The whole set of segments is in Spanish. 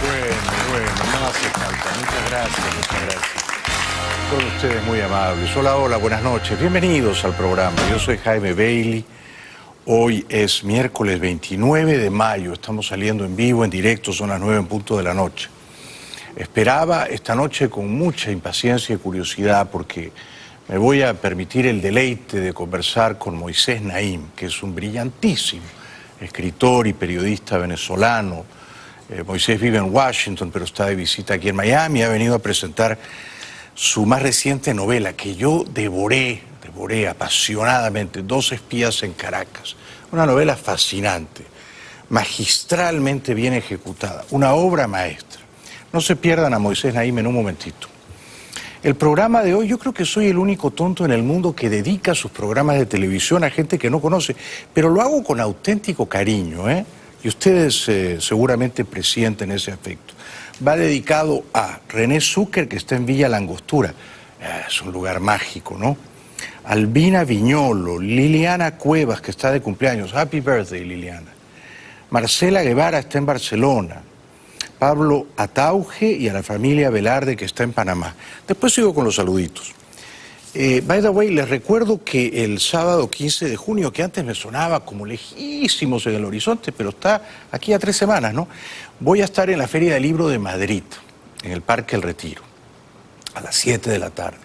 Bueno, no hace falta. Muchas gracias, muchas gracias. Todos ustedes muy amables. Hola, hola, buenas noches. Bienvenidos al programa. Yo soy Jaime Bailey. Hoy es miércoles 29 de mayo. Estamos saliendo en vivo, en directo, son las 9 en punto de la noche. Esperaba esta noche con mucha impaciencia y curiosidad porque me voy a permitir el deleite de conversar con Moisés Naim, que es un brillantísimo escritor y periodista venezolano. Moisés vive en Washington, pero está de visita aquí en Miami. Ha venido a presentar su más reciente novela, que yo devoré apasionadamente, Dos espías en Caracas. Una novela fascinante, magistralmente bien ejecutada, una obra maestra. No se pierdan a Moisés Naim en un momentito. El programa de hoy, yo creo que soy el único tonto en el mundo que dedica sus programas de televisión a gente que no conoce, pero lo hago con auténtico cariño, ¿eh? Y ustedes seguramente presienten ese afecto. Va dedicado a René Zucker, que está en Villa La Angostura. Es un lugar mágico, ¿no? Albina Viñolo, Liliana Cuevas, que está de cumpleaños. Happy birthday, Liliana. Marcela Guevara está en Barcelona. Pablo Atauge y a la familia Velarde, que está en Panamá. Después sigo con los saluditos. By the way, les recuerdo que el sábado 15 de junio, que antes me sonaba como lejísimos en el horizonte, pero está aquí a 3 semanas, ¿no? Voy a estar en la Feria del Libro de Madrid, en el Parque El Retiro, a las 7 de la tarde.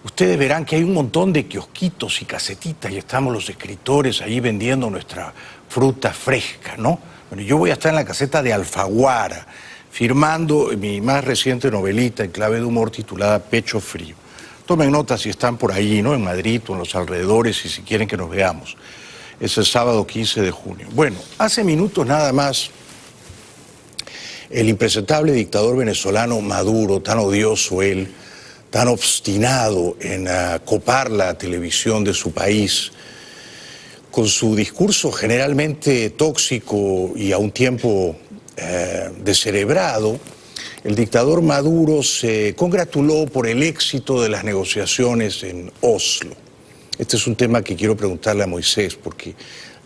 Ustedes verán que hay un montón de kiosquitos y casetitas y estamos los escritores ahí vendiendo nuestra fruta fresca, ¿no? Bueno, yo voy a estar en la caseta de Alfaguara, firmando mi más reciente novelita en clave de humor titulada Pecho Frío. Tomen nota si están por ahí, ¿no? En Madrid o en los alrededores y si quieren que nos veamos. Es el sábado 15 de junio. Bueno, hace minutos nada más, el impresentable dictador venezolano Maduro, tan odioso él, tan obstinado en copar la televisión de su país, con su discurso generalmente tóxico y a un tiempo descerebrado, el dictador Maduro se congratuló por el éxito de las negociaciones en Oslo. Este es un tema que quiero preguntarle a Moisés, porque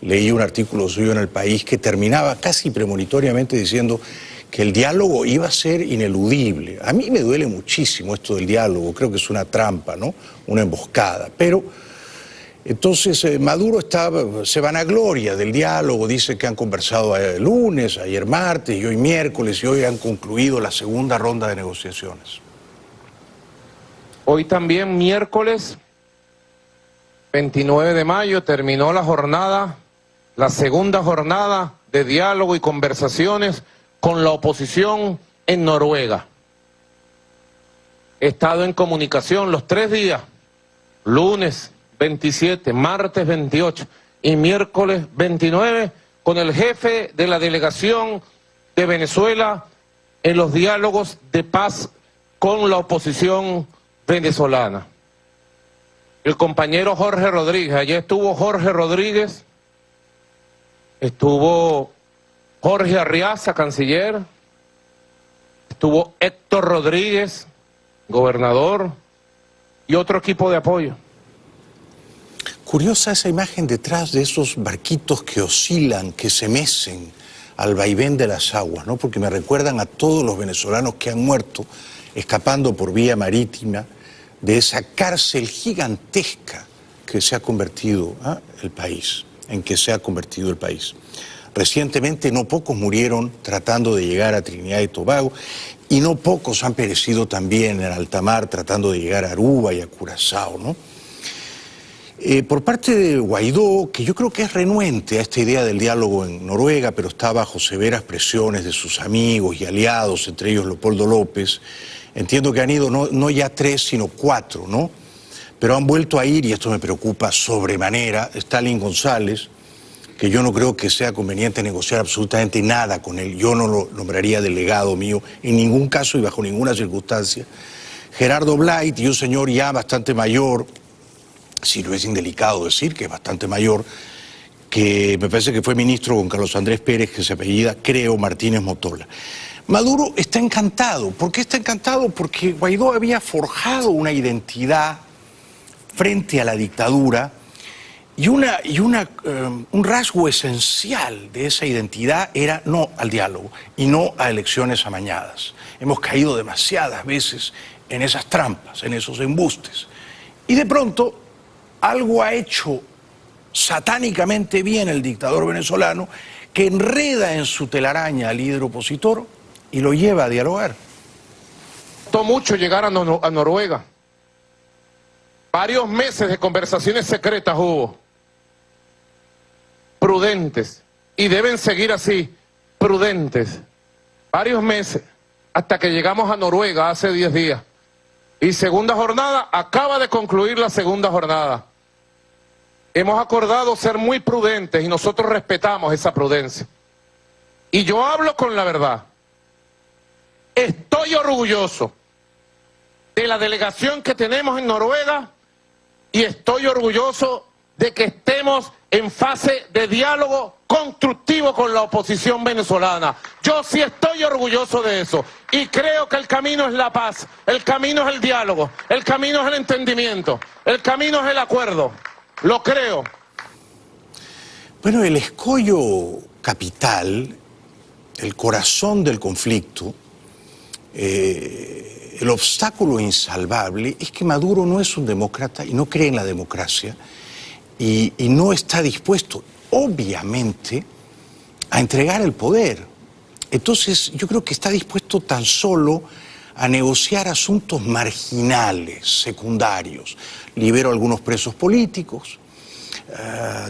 leí un artículo suyo en El País que terminaba casi premonitoriamente diciendo que el diálogo iba a ser ineludible. A mí me duele muchísimo esto del diálogo, creo que es una trampa, ¿no? Una emboscada, pero entonces Maduro se vanagloria del diálogo, dice que han conversado el lunes, ayer martes y hoy miércoles, y hoy han concluido la segunda ronda de negociaciones. Hoy también, miércoles 29 de mayo, terminó la segunda jornada de diálogo y conversaciones con la oposición en Noruega. He estado en comunicación los 3 días, lunes 27, martes 28 y miércoles 29, con el jefe de la delegación de Venezuela en los diálogos de paz con la oposición venezolana. El compañero Jorge Rodríguez, allí estuvo Jorge Rodríguez, estuvo Jorge Arriaza, canciller, estuvo Héctor Rodríguez, gobernador, y otro equipo de apoyo. Curiosa esa imagen detrás de esos barquitos que oscilan, que se mecen al vaivén de las aguas, ¿no? Porque me recuerdan a todos los venezolanos que han muerto escapando por vía marítima de esa cárcel gigantesca que se ha convertido el país, en que se ha convertido el país. Recientemente no pocos murieron tratando de llegar a Trinidad y Tobago y no pocos han perecido también en alta mar tratando de llegar a Aruba y a Curazao, ¿no? Por parte de Guaidó, que yo creo que es renuente a esta idea del diálogo en Noruega, pero está bajo severas presiones de sus amigos y aliados, entre ellos Leopoldo López. Entiendo que han ido no ya 3, sino 4, ¿no? Pero han vuelto a ir, y esto me preocupa sobremanera, Stalin González, que yo no creo que sea conveniente negociar absolutamente nada con él. Yo no lo nombraría delegado mío en ningún caso y bajo ninguna circunstancia. Gerardo Blight, y un señor ya bastante mayor, si no es indelicado decir que es bastante mayor, que me parece que fue ministro con Carlos Andrés Pérez, que se apellida, creo, Martínez Motola. Maduro está encantado. ¿Por qué está encantado? Porque Guaidó había forjado una identidad frente a la dictadura un rasgo esencial de esa identidad era no al diálogo y no a elecciones amañadas. Hemos caído demasiadas veces en esas trampas, en esos embustes. Y de pronto, algo ha hecho satánicamente bien el dictador venezolano, que enreda en su telaraña al líder opositor y lo lleva a dialogar. Costó mucho llegar a Noruega. Varios meses de conversaciones secretas hubo. Prudentes. Y deben seguir así, prudentes. Varios meses, hasta que llegamos a Noruega hace 10 días. Y segunda jornada, acaba de concluir la segunda jornada. Hemos acordado ser muy prudentes y nosotros respetamos esa prudencia. Y yo hablo con la verdad. Estoy orgulloso de la delegación que tenemos en Noruega y estoy orgulloso de que estemos en fase de diálogo constructivo con la oposición venezolana. Yo sí estoy orgulloso de eso y creo que el camino es la paz, el camino es el diálogo, el camino es el entendimiento, el camino es el acuerdo. Lo creo. Bueno, el escollo capital, el corazón del conflicto, el obstáculo insalvable es que Maduro no es un demócrata y no cree en la democracia y no está dispuesto, obviamente, a entregar el poder. Entonces, yo creo que está dispuesto tan solo a negociar asuntos marginales, secundarios. Libero a algunos presos políticos,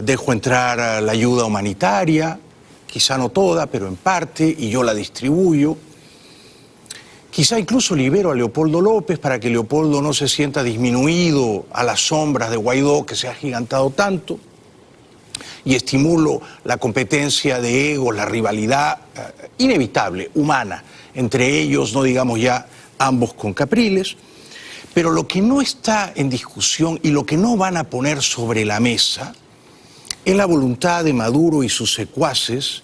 dejo entrar la ayuda humanitaria, quizá no toda, pero en parte, y yo la distribuyo. Quizá incluso libero a Leopoldo López para que Leopoldo no se sienta disminuido a las sombras de Guaidó, que se ha agigantado tanto, y estimulo la competencia de egos, la rivalidad inevitable, humana, entre ellos, no digamos ya ambos con Capriles. Pero lo que no está en discusión y lo que no van a poner sobre la mesa es la voluntad de Maduro y sus secuaces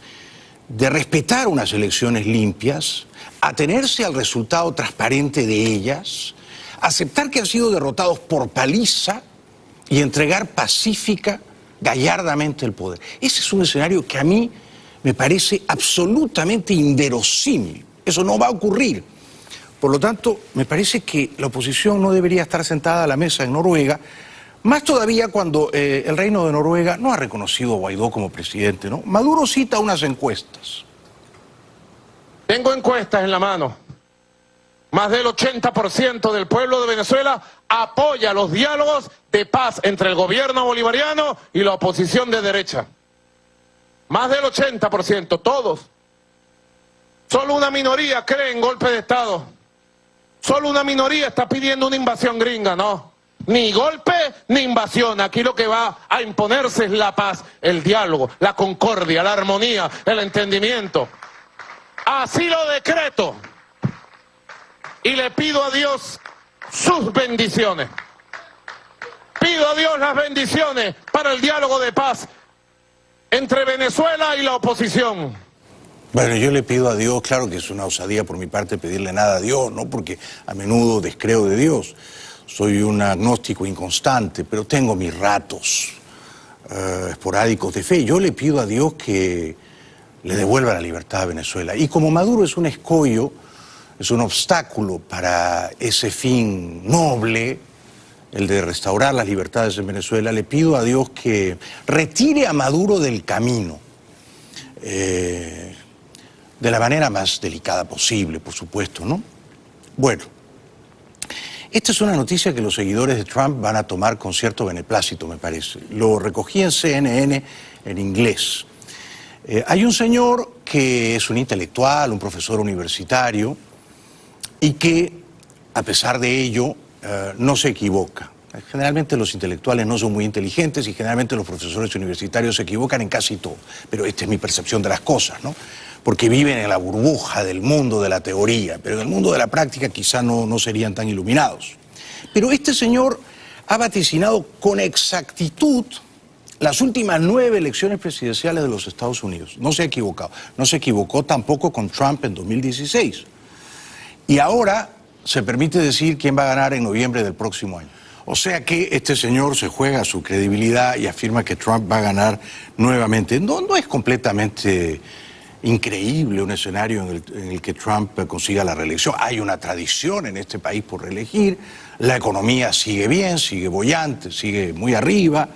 de respetar unas elecciones limpias, atenerse al resultado transparente de ellas, aceptar que han sido derrotados por paliza y entregar pacífica, gallardamente el poder. Ese es un escenario que a mí me parece absolutamente inverosímil. Eso no va a ocurrir. Por lo tanto, me parece que la oposición no debería estar sentada a la mesa en Noruega, más todavía cuando el Reino de Noruega no ha reconocido a Guaidó como presidente, ¿no? Maduro cita unas encuestas. Tengo encuestas en la mano. Más del 80% del pueblo de Venezuela apoya los diálogos de paz entre el gobierno bolivariano y la oposición de derecha. Más del 80%, todos. Solo una minoría cree en golpe de Estado. Solo una minoría está pidiendo una invasión gringa, no. Ni golpe ni invasión. Aquí lo que va a imponerse es la paz, el diálogo, la concordia, la armonía, el entendimiento. Así lo decreto. Y le pido a Dios sus bendiciones. Pido a Dios las bendiciones para el diálogo de paz entre Venezuela y la oposición. Bueno, yo le pido a Dios, claro que es una osadía por mi parte pedirle nada a Dios, ¿no? Porque a menudo descreo de Dios. Soy un agnóstico inconstante, pero tengo mis ratos esporádicos de fe. Yo le pido a Dios que le devuelva la libertad a Venezuela. Y como Maduro es un escollo, es un obstáculo para ese fin noble, el de restaurar las libertades en Venezuela, le pido a Dios que retire a Maduro del camino. De la manera más delicada posible, por supuesto, ¿no? Bueno, esta es una noticia que los seguidores de Trump van a tomar con cierto beneplácito, me parece. Lo recogí en CNN en inglés. Hay un señor que es un intelectual, un profesor universitario, y que, a pesar de ello, no se equivoca. Generalmente los intelectuales no son muy inteligentes y generalmente los profesores universitarios se equivocan en casi todo. Pero esta es mi percepción de las cosas, ¿no? Porque viven en la burbuja del mundo de la teoría, pero en el mundo de la práctica quizá no serían tan iluminados. Pero este señor ha vaticinado con exactitud las últimas 9 elecciones presidenciales de los Estados Unidos. No se ha equivocado. No se equivocó tampoco con Trump en 2016. Y ahora se permite decir quién va a ganar en noviembre del próximo año. O sea que este señor se juega su credibilidad y afirma que Trump va a ganar nuevamente. No es completamente increíble un escenario en el que Trump consiga la reelección. Hay una tradición en este país por reelegir, la economía sigue bien, sigue boyante, sigue muy arriba.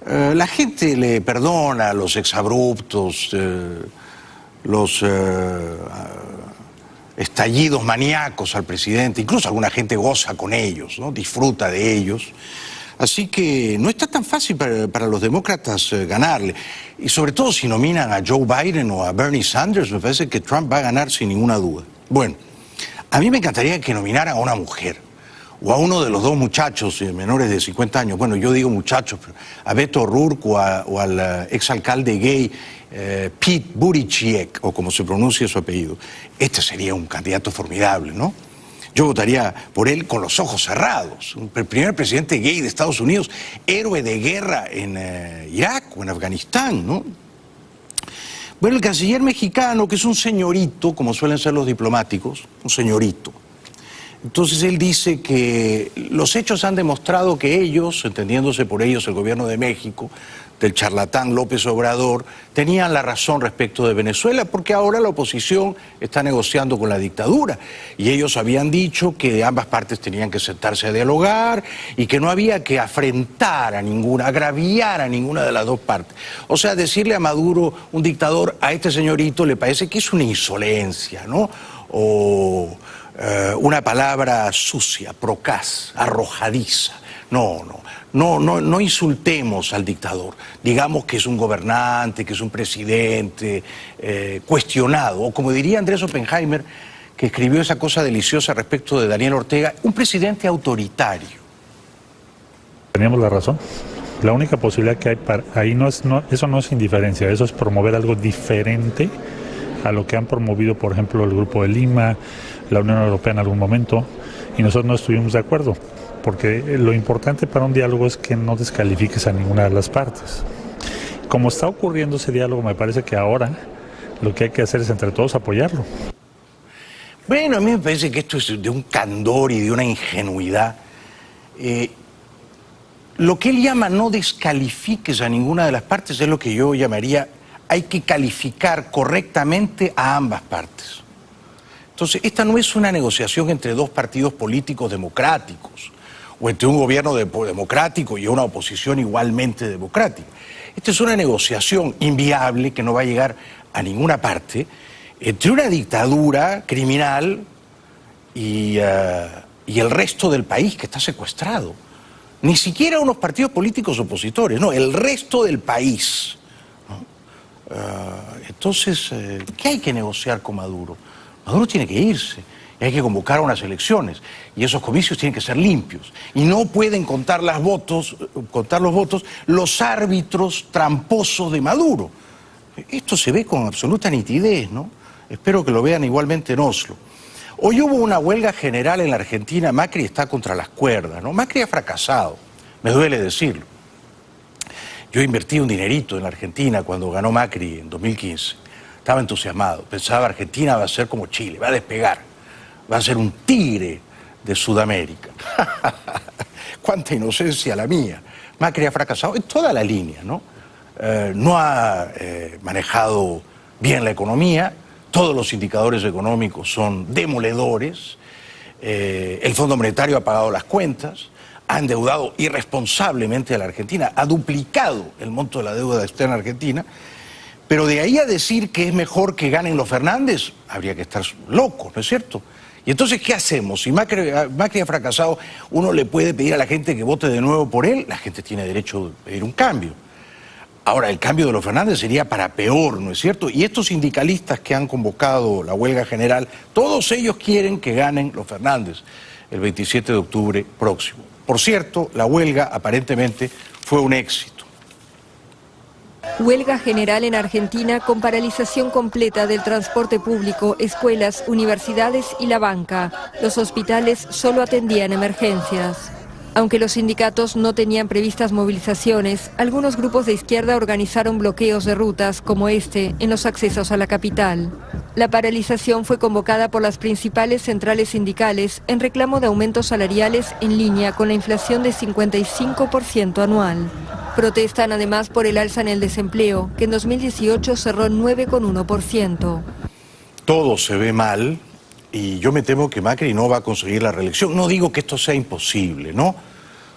La gente le perdona los exabruptos, los estallidos maníacos al presidente, incluso alguna gente goza con ellos, ¿no? Disfruta de ellos. Así que no está tan fácil para los demócratas ganarle. Y sobre todo si nominan a Joe Biden o a Bernie Sanders, me parece que Trump va a ganar sin ninguna duda. Bueno, a mí me encantaría que nominaran a una mujer o a uno de los dos muchachos menores de 50 años. Bueno, yo digo muchachos, pero a Beto O'Rourke o al exalcalde gay Pete Buttigieg, o como se pronuncia su apellido. Este sería un candidato formidable, ¿no? Yo votaría por él con los ojos cerrados. El primer presidente gay de Estados Unidos, héroe de guerra en Irak o en Afganistán, ¿no? Bueno, el canciller mexicano, que es un señorito, como suelen ser los diplomáticos, un señorito. Entonces él dice que los hechos han demostrado que ellos, entendiéndose por ellos el gobierno de México, del charlatán López Obrador, tenían la razón respecto de Venezuela, porque ahora la oposición está negociando con la dictadura. Y ellos habían dicho que ambas partes tenían que sentarse a dialogar y que no había que afrentar a ninguna, agraviar a ninguna de las dos partes. O sea, decirle a Maduro, un dictador, a este señorito le parece que es una insolencia, ¿no? O una palabra sucia, procaz, arrojadiza. No insultemos al dictador. Digamos que es un gobernante, que es un presidente cuestionado. O como diría Andrés Oppenheimer, que escribió esa cosa deliciosa respecto de Daniel Ortega, un presidente autoritario. Teníamos la razón. La única posibilidad que hay ahí eso no es indiferencia, eso es promover algo diferente a lo que han promovido, por ejemplo, el Grupo de Lima, la Unión Europea en algún momento, y nosotros no estuvimos de acuerdo, porque lo importante para un diálogo es que no descalifiques a ninguna de las partes. Como está ocurriendo ese diálogo, me parece que ahora lo que hay que hacer es entre todos apoyarlo. Bueno, a mí me parece que esto es de un candor y de una ingenuidad. Lo que él llama no descalifiques a ninguna de las partes es lo que yo llamaría hay que calificar correctamente a ambas partes. Entonces, esta no es una negociación entre dos partidos políticos democráticos o entre un gobierno democrático y una oposición igualmente democrática. Esta es una negociación inviable que no va a llegar a ninguna parte entre una dictadura criminal y el resto del país que está secuestrado. Ni siquiera unos partidos políticos opositores, no, el resto del país. Entonces, ¿qué hay que negociar con Maduro? Maduro tiene que irse y hay que convocar unas elecciones y esos comicios tienen que ser limpios y no pueden contar los votos los árbitros tramposos de Maduro. Esto se ve con absoluta nitidez, ¿no? Espero que lo vean igualmente en Oslo. Hoy hubo una huelga general en la Argentina. Macri está contra las cuerdas, ¿no? Macri ha fracasado, me duele decirlo. Yo invertí un dinerito en la Argentina cuando ganó Macri en 2015. Estaba entusiasmado. Pensaba Argentina va a ser como Chile, va a despegar. Va a ser un tigre de Sudamérica. Cuánta inocencia la mía. Macri ha fracasado en toda la línea, ¿no? No ha manejado bien la economía. Todos los indicadores económicos son demoledores. El Fondo Monetario ha pagado las cuentas. Ha endeudado irresponsablemente a la Argentina, ha duplicado el monto de la deuda externa argentina, pero de ahí a decir que es mejor que ganen los Fernández, habría que estar locos, ¿no es cierto? Y entonces, ¿qué hacemos? Si Macri ha fracasado, uno le puede pedir a la gente que vote de nuevo por él, la gente tiene derecho a pedir un cambio. Ahora, el cambio de los Fernández sería para peor, ¿no es cierto? Y estos sindicalistas que han convocado la huelga general, todos ellos quieren que ganen los Fernández el 27 de octubre próximo. Por cierto, la huelga aparentemente fue un éxito. Huelga general en Argentina con paralización completa del transporte público, escuelas, universidades y la banca. Los hospitales solo atendían emergencias. Aunque los sindicatos no tenían previstas movilizaciones, algunos grupos de izquierda organizaron bloqueos de rutas como este en los accesos a la capital. La paralización fue convocada por las principales centrales sindicales en reclamo de aumentos salariales en línea con la inflación de 55% anual. Protestan además por el alza en el desempleo, que en 2018 cerró en 9,1%. Todo se ve mal y yo me temo que Macri no va a conseguir la reelección. No digo que esto sea imposible, ¿no?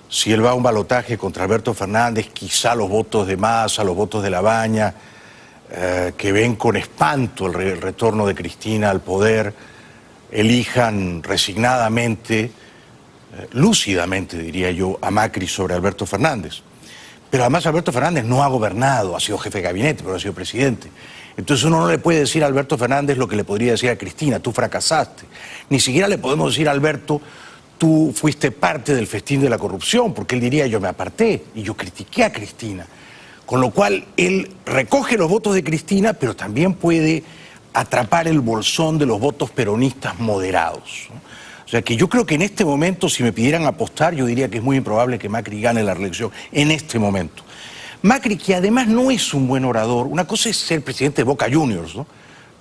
Si él va a un balotaje contra Alberto Fernández, quizá los votos de Massa, los votos de Labaña, que ven con espanto el retorno de Cristina al poder, elijan resignadamente, lúcidamente diría yo, a Macri sobre Alberto Fernández. Pero además Alberto Fernández no ha gobernado, ha sido jefe de gabinete, pero no ha sido presidente. Entonces uno no le puede decir a Alberto Fernández lo que le podría decir a Cristina: tú fracasaste. Ni siquiera le podemos decir a Alberto: tú fuiste parte del festín de la corrupción, porque él diría: yo me aparté y yo critiqué a Cristina. Con lo cual él recoge los votos de Cristina, pero también puede atrapar el bolsón de los votos peronistas moderados, ¿no? O sea que yo creo que en este momento, si me pidieran apostar, yo diría que es muy improbable que Macri gane la reelección en este momento. Macri, que además no es un buen orador, una cosa es ser presidente de Boca Juniors, ¿no?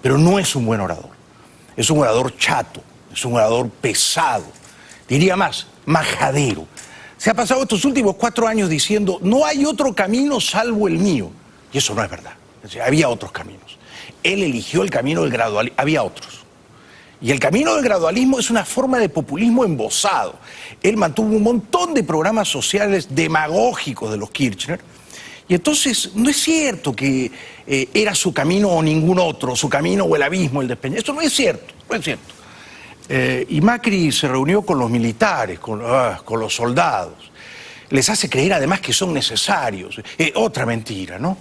Pero no es un buen orador. Es un orador chato, es un orador pesado, diría más, majadero. Se ha pasado estos últimos 4 años diciendo: no hay otro camino salvo el mío. Y eso no es verdad. O sea, había otros caminos. Él eligió el camino del gradualismo, había otros. Y el camino del gradualismo es una forma de populismo embosado. Él mantuvo un montón de programas sociales demagógicos de los Kirchner. Y entonces no es cierto que era su camino o ningún otro, su camino o el abismo, el despeño. Esto no es cierto, no es cierto. Y Macri se reunió con los militares, con los soldados. Les hace creer además que son necesarios. Otra mentira, ¿no?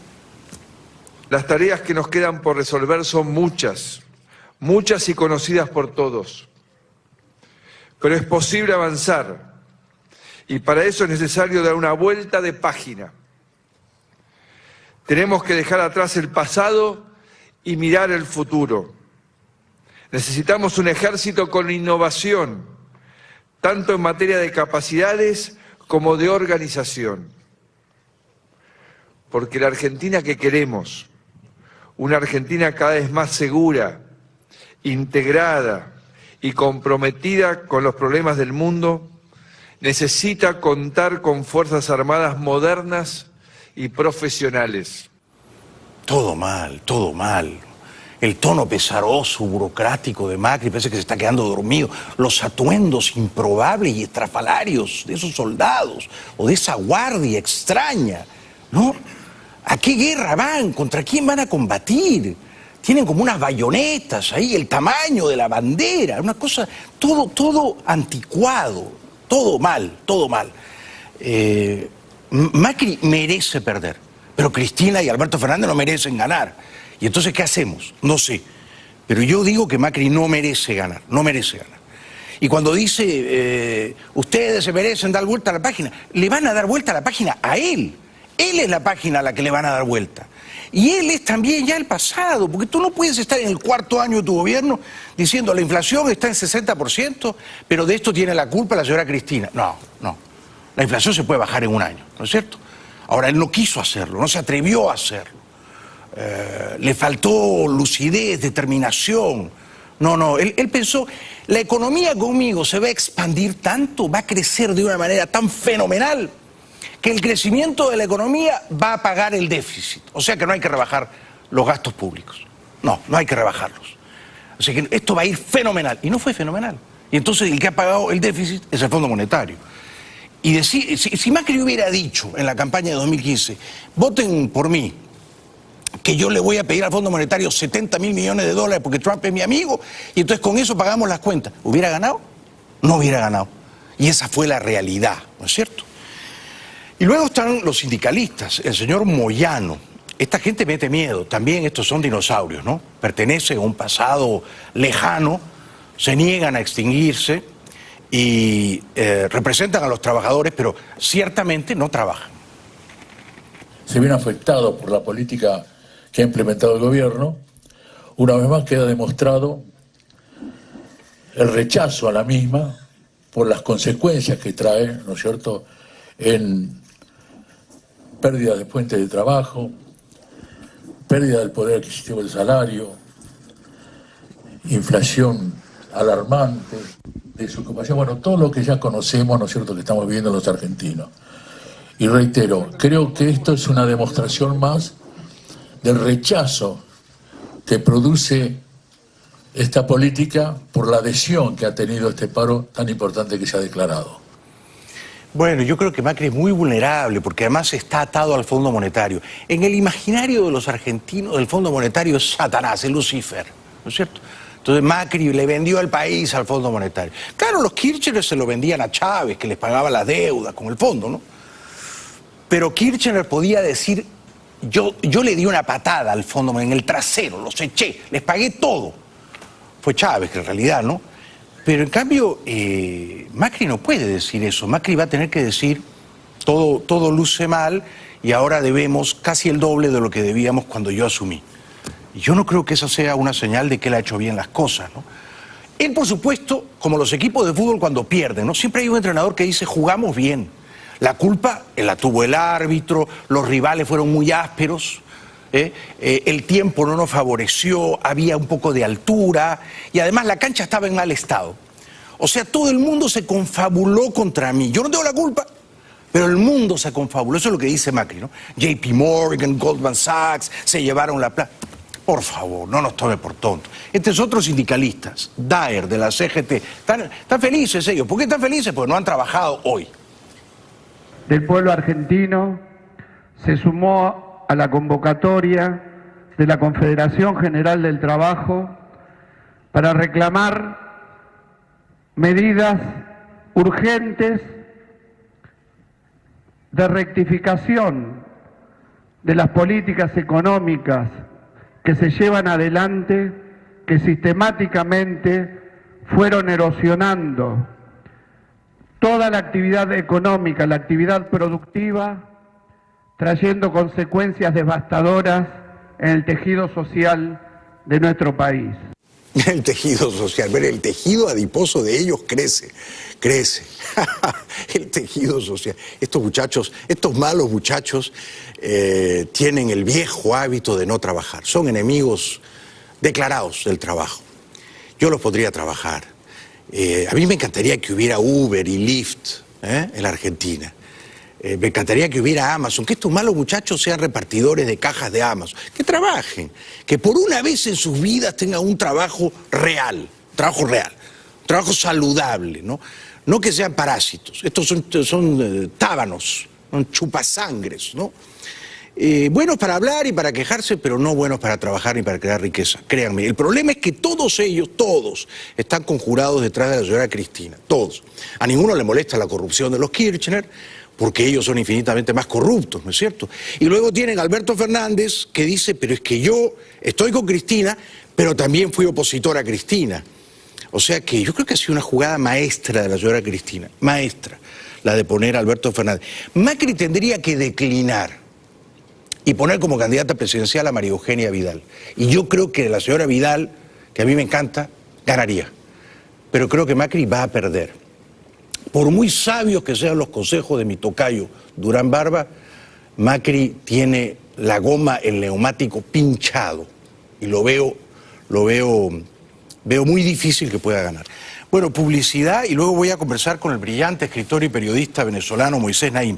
Las tareas que nos quedan por resolver son muchas, muchas y conocidas por todos. Pero es posible avanzar y para eso es necesario dar una vuelta de página. Tenemos que dejar atrás el pasado y mirar el futuro. Necesitamos un ejército con innovación, tanto en materia de capacidades como de organización. Porque la Argentina que queremos, una Argentina cada vez más segura, integrada y comprometida con los problemas del mundo, necesita contar con fuerzas armadas modernas y profesionales. Todo mal, todo mal. El tono pesaroso, burocrático de Macri, parece que se está quedando dormido. Los atuendos improbables y estrafalarios de esos soldados o de esa guardia extraña, ¿no? ¿A qué guerra van? ¿Contra quién van a combatir? Tienen como unas bayonetas ahí, el tamaño de la bandera, una cosa, todo anticuado, todo mal, todo mal. Macri merece perder, pero Cristina y Alberto Fernández no merecen ganar. ¿Y entonces qué hacemos? No sé. Pero yo digo que Macri no merece ganar, no merece ganar. Y cuando dice, ustedes se merecen dar vuelta a la página, le van a dar vuelta a la página a él. Él es la página a la que le van a dar vuelta. Y él es también ya el pasado, porque tú no puedes estar en el 4º año de tu gobierno diciendo: la inflación está en 60%, pero de esto tiene la culpa la señora Cristina. No, no. La inflación se puede bajar en un año, ¿no es cierto? Ahora, él no quiso hacerlo, no se atrevió a hacerlo. Le faltó lucidez, determinación. No, él pensó: la economía conmigo se va a expandir tanto, va a crecer de una manera tan fenomenal, que el crecimiento de la economía va a pagar el déficit. O sea que no hay que rebajar los gastos públicos. No hay que rebajarlos. O sea que esto va a ir fenomenal. Y no fue fenomenal. Y entonces el que ha pagado el déficit es el Fondo Monetario. Y decir, si Macri hubiera dicho en la campaña de 2015: voten por mí, que yo le voy a pedir al Fondo Monetario $70.000 millones porque Trump es mi amigo, y entonces con eso pagamos las cuentas, ¿hubiera ganado? No hubiera ganado. Y esa fue la realidad, ¿no es cierto? Y luego están los sindicalistas, el señor Moyano. Esta gente mete miedo, también estos son dinosaurios, ¿no? Pertenecen a un pasado lejano, se niegan a extinguirse y representan a los trabajadores, pero ciertamente no trabajan. Se viene afectado por la política que ha implementado el gobierno. Una vez más queda demostrado el rechazo a la misma por las consecuencias que trae, ¿no es cierto?, en pérdida de fuentes de trabajo, pérdida del poder adquisitivo del salario, inflación alarmante, desocupación, bueno, todo lo que ya conocemos, ¿no es cierto?, que estamos viviendo los argentinos. Y reitero, creo que esto es una demostración más del rechazo que produce esta política por la adhesión que ha tenido este paro tan importante que se ha declarado. Bueno, yo creo que Macri es muy vulnerable porque además está atado al Fondo Monetario. En el imaginario de los argentinos, el Fondo Monetario es Satanás, es Lucifer, ¿no es cierto? Entonces Macri le vendió el país al Fondo Monetario. Claro, los Kirchner se lo vendían a Chávez, que les pagaba las deudas con el fondo, ¿no? Pero Kirchner podía decir, yo le di una patada al Fondo en el trasero, los eché, les pagué todo. Fue Chávez, que en realidad, ¿no? Pero en cambio, Macri no puede decir eso. Macri va a tener que decir, todo luce mal y ahora debemos casi el doble de lo que debíamos cuando yo asumí. Y yo no creo que esa sea una señal de que él ha hecho bien las cosas, ¿no? Él, por supuesto, como los equipos de fútbol cuando pierden, ¿no? Siempre hay un entrenador que dice, jugamos bien. La culpa la tuvo el árbitro, los rivales fueron muy ásperos, el tiempo no nos favoreció, había un poco de altura y además la cancha estaba en mal estado. O sea, todo el mundo se confabuló contra mí. Yo no tengo la culpa, pero el mundo se confabuló. Eso es lo que dice Macri, ¿no? JP Morgan, Goldman Sachs, se llevaron la plata. Por favor, no nos tome por tontos. Estos otros sindicalistas, Daer, de la CGT, están felices ellos. ¿Por qué están felices? Porque no han trabajado hoy. Del pueblo argentino se sumó a la convocatoria de la Confederación General del Trabajo para reclamar medidas urgentes de rectificación de las políticas económicas que se llevan adelante, que sistemáticamente fueron erosionando toda la actividad económica, la actividad productiva, trayendo consecuencias devastadoras en el tejido social de nuestro país. El tejido social, ver, el tejido adiposo de ellos crece. El tejido social. Estos muchachos, estos malos muchachos tienen el viejo hábito de no trabajar. Son enemigos declarados del trabajo. Yo los podría trabajar. A mí me encantaría que hubiera Uber y Lyft en la Argentina. Me encantaría que hubiera Amazon, que estos malos muchachos sean repartidores de cajas de Amazon, que trabajen, que por una vez en sus vidas tengan un trabajo real, un trabajo saludable, ¿no? No que sean parásitos. Estos son tábanos, son chupasangres, ¿no? Buenos para hablar y para quejarse, pero no buenos para trabajar ni para crear riqueza. Créanme, el problema es que todos ellos, todos, están conjurados detrás de la señora Cristina, todos. A ninguno le molesta la corrupción de los Kirchner, porque ellos son infinitamente más corruptos, ¿no es cierto? Y luego tienen a Alberto Fernández, que dice, pero es que yo estoy con Cristina, pero también fui opositor a Cristina. O sea que yo creo que ha sido una jugada maestra de la señora Cristina, maestra, la de poner a Alberto Fernández. Macri tendría que declinar y poner como candidata presidencial a María Eugenia Vidal. Y yo creo que la señora Vidal, que a mí me encanta, ganaría. Pero creo que Macri va a perder. Por muy sabios que sean los consejos de mi tocayo Durán Barba, Macri tiene la goma, el neumático pinchado. Y lo veo muy difícil que pueda ganar. Bueno, publicidad y luego voy a conversar con el brillante escritor y periodista venezolano Moisés Naim.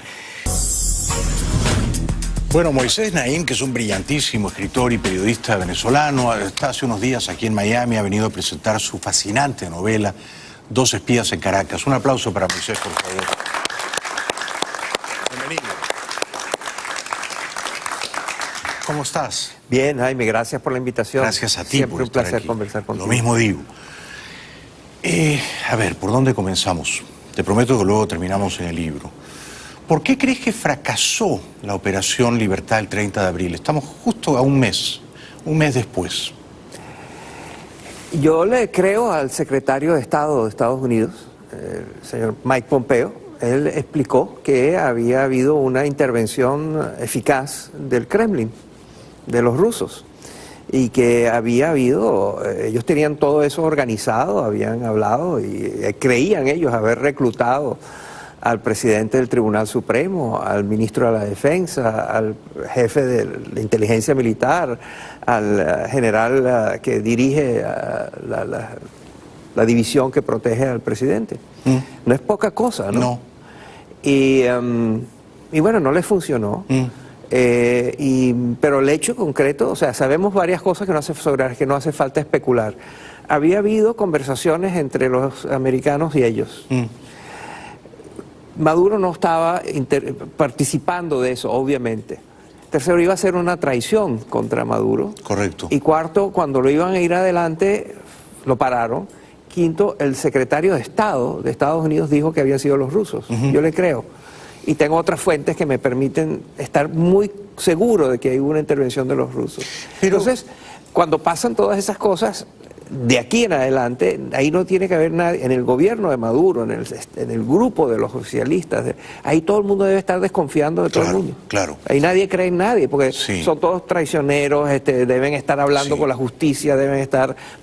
Bueno, Moisés Naim, que es un brillantísimo escritor y periodista venezolano, está hace unos días aquí en Miami, ha venido a presentar su fascinante novela Dos espías en Caracas. Un aplauso para Moisés, por favor. Bienvenido. ¿Cómo estás? Bien, Jaime, gracias por la invitación. Gracias a ti. Siempre por un estar placer aquí. conversar contigo. Lo mismo digo. A ver, ¿por dónde comenzamos? Te prometo que luego terminamos en el libro. ¿Por qué crees que fracasó la Operación Libertad el 30 de abril? Estamos justo a un mes después. Yo le creo al secretario de Estado de Estados Unidos, el señor Mike Pompeo. Él explicó que había habido una intervención eficaz del Kremlin, de los rusos, y que había habido, ellos tenían todo eso organizado, habían hablado y creían ellos haber reclutado al presidente del Tribunal Supremo, al ministro de la Defensa, al jefe de la inteligencia militar, al general que dirige la división que protege al presidente. No es poca cosa, ¿no? No. Y bueno, no le funcionó. Pero el hecho concreto, o sea, sabemos varias cosas sobre las que no hace falta especular. Había habido conversaciones entre los americanos y ellos. Maduro no estaba participando de eso, obviamente. Tercero, iba a ser una traición contra Maduro. Correcto. Y cuarto, cuando lo iban a ir adelante, lo pararon. Quinto, el secretario de Estado de Estados Unidos dijo que habían sido los rusos. Yo le creo. Y tengo otras fuentes que me permiten estar muy seguro de que hay una intervención de los rusos. Entonces, cuando pasan todas esas cosas, de aquí en adelante, ahí no tiene que haber nadie, en el gobierno de Maduro, en el grupo de los oficialistas, ahí todo el mundo debe estar desconfiando de todo el mundo. Claro. Ahí nadie cree en nadie, porque son todos traicioneros, deben estar hablando con la justicia,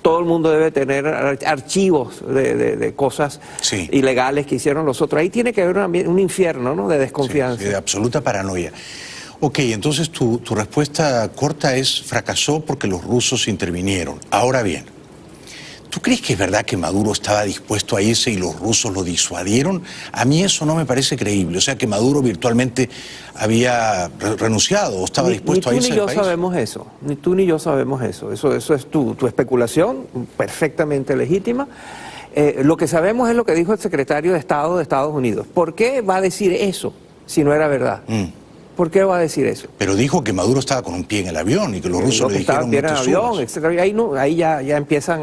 todo el mundo debe tener archivos de cosas ilegales que hicieron los otros. Ahí tiene que haber un infierno, ¿no?, de desconfianza. Sí, de absoluta paranoia. Ok, entonces tu respuesta corta es: fracasó porque los rusos intervinieron. Ahora bien, ¿tú crees que es verdad que Maduro estaba dispuesto a irse y los rusos lo disuadieron? A mí eso no me parece creíble. O sea, que Maduro virtualmente había renunciado o estaba dispuesto a irse del país. Ni tú ni yo sabemos eso. Ni tú ni yo sabemos eso. Eso es tu especulación, perfectamente legítima. Lo que sabemos es lo que dijo el secretario de Estado de Estados Unidos. ¿Por qué va a decir eso si no era verdad? ¿Por qué va a decir eso? Pero dijo que Maduro estaba con un pie en el avión y que los rusos le dijeron: en el avión, etcétera. Ahí ya empiezan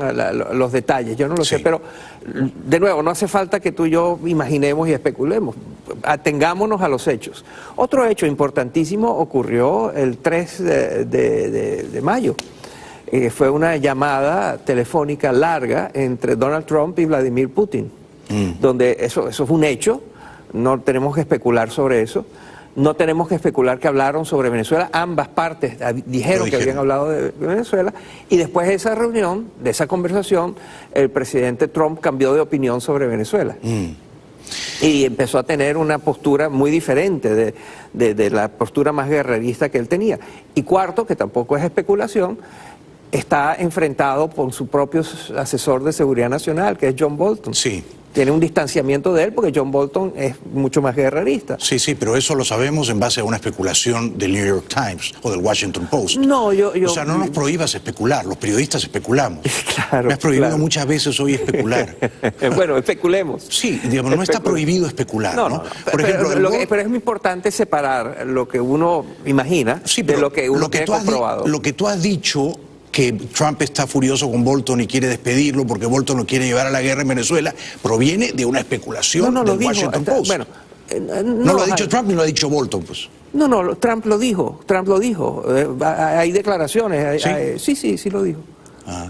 los detalles. Yo no lo sé, pero de nuevo, no hace falta que tú y yo imaginemos y especulemos. Atengámonos a los hechos. Otro hecho importantísimo ocurrió el 3 de mayo. Fue una llamada telefónica larga entre Donald Trump y Vladimir Putin, donde eso fue un hecho. No tenemos que especular sobre eso. No tenemos que especular que hablaron sobre Venezuela. Ambas partes dijeron que habían hablado de Venezuela. Y después de esa reunión, de esa conversación, el presidente Trump cambió de opinión sobre Venezuela. Y empezó a tener una postura muy diferente de la postura más guerrerista que él tenía. Y cuarto, que tampoco es especulación, está enfrentado por su propio asesor de seguridad nacional, que es John Bolton. Sí. Tiene un distanciamiento de él porque John Bolton es mucho más guerrerista. Sí, pero eso lo sabemos en base a una especulación del New York Times o del Washington Post. No, o sea, no nos prohíbas especular, los periodistas especulamos. Claro. Me has prohibido muchas veces hoy especular. Bueno, especulemos. Sí, digamos, no está prohibido especular, ¿no? Por ejemplo, pero es muy importante separar lo que uno imagina de lo que uno tiene comprobado. Lo que tú has dicho, que Trump está furioso con Bolton y quiere despedirlo porque Bolton lo quiere llevar a la guerra en Venezuela, proviene de una especulación del Washington Post. Bueno, no lo ha dicho Trump ni lo ha dicho Bolton, pues. No, Trump lo dijo. Hay declaraciones. Sí lo dijo.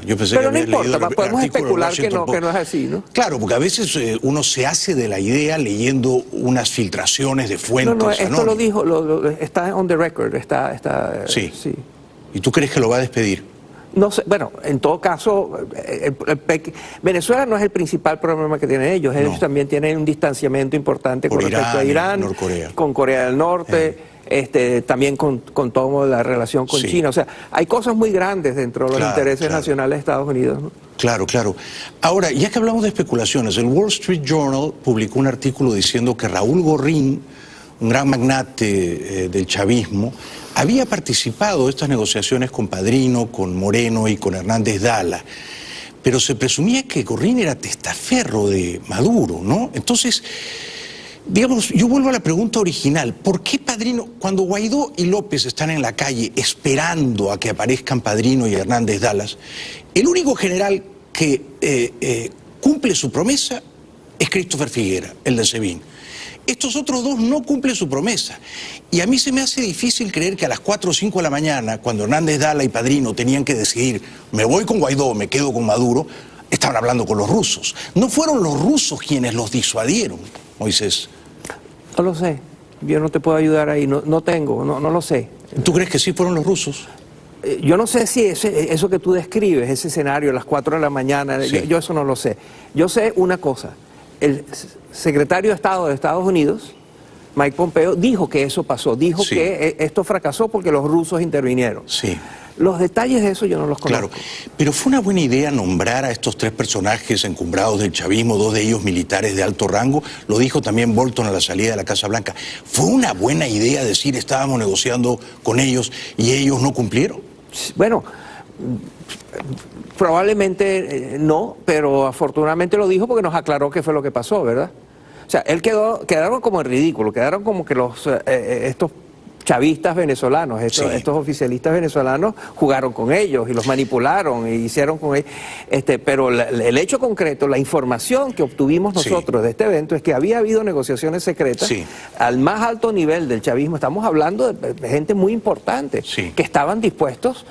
Yo pensé pero que no importa, podemos especular que no es así, ¿no? Claro, porque a veces uno se hace de la idea leyendo unas filtraciones de fuentes. No, esto lo dijo, está on the record, sí. ¿Y tú crees que lo va a despedir? No sé, bueno, en todo caso, Venezuela no es el principal problema que tienen ellos. Ellos también tienen un distanciamiento importante con respecto a Irán, Norcorea. Con Corea del Norte, también con toda la relación con China. O sea, hay cosas muy grandes dentro de los intereses nacionales de Estados Unidos, ¿no? Claro. Ahora, ya que hablamos de especulaciones, el Wall Street Journal publicó un artículo diciendo que Raúl Gorrín, un gran magnate del chavismo, había participado de estas negociaciones con Padrino, con Moreno y con Hernández Dala, pero se presumía que Gorrín era testaferro de Maduro, ¿no? Entonces, digamos, yo vuelvo a la pregunta original: ¿por qué Padrino, cuando Guaidó y López están en la calle esperando a que aparezcan Padrino y Hernández Dalas, el único general que cumple su promesa es Christopher Figuera, el de SEBIN? Estos otros dos no cumplen su promesa. Y a mí se me hace difícil creer que a las 4 o 5 de la mañana, cuando Hernández Dala y Padrino tenían que decidir, me voy con Guaidó o me quedo con Maduro, estaban hablando con los rusos. No fueron los rusos quienes los disuadieron, Moisés. No lo sé. Yo no te puedo ayudar ahí. No lo sé. ¿Tú crees que sí fueron los rusos? Yo no sé si eso que tú describes, ese escenario a las 4 de la mañana, yo eso no lo sé. Yo sé una cosa. el secretario de Estado de Estados Unidos, Mike Pompeo, dijo que eso pasó, dijo Sí. que esto fracasó porque los rusos intervinieron. Sí. Los detalles de eso yo no los conozco. Claro, pero fue una buena idea nombrar a estos 3 personajes encumbrados del chavismo, 2 de ellos militares de alto rango. Lo dijo también Bolton a la salida de la Casa Blanca. ¿Fue una buena idea decir estábamos negociando con ellos y ellos no cumplieron? Bueno, probablemente no, pero afortunadamente lo dijo porque nos aclaró qué fue lo que pasó, ¿verdad? O sea, quedaron como en ridículo, quedaron como que estos chavistas venezolanos, estos oficialistas venezolanos jugaron con ellos y los manipularon y hicieron con ellos. Pero el hecho concreto, la información que obtuvimos nosotros de este evento es que había habido negociaciones secretas al más alto nivel del chavismo. Estamos hablando de gente muy importante que estaban dispuestos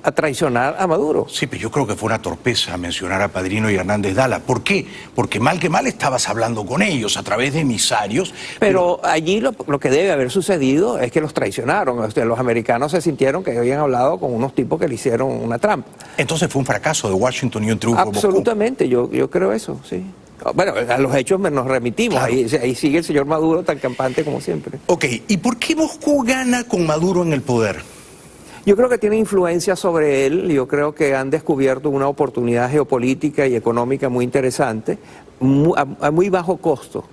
a traicionar a Maduro. Sí, pero yo creo que fue una torpeza mencionar a Padrino y Hernández Dala. ¿Por qué? Porque mal que mal estabas hablando con ellos a través de emisarios. Pero allí lo que debe haber sucedido es que los traicionaron. Los americanos se sintieron que habían hablado con unos tipos que le hicieron una trampa. Entonces fue un fracaso de Washington y un triunfo de Moscú. Absolutamente, yo creo eso, sí. Bueno, a los hechos nos remitimos, Claro. ahí sigue el señor Maduro tan campante como siempre. Ok, ¿y por qué Moscú gana con Maduro en el poder? Yo creo que tiene influencia sobre él, yo creo que han descubierto una oportunidad geopolítica y económica muy interesante, a muy bajo costo.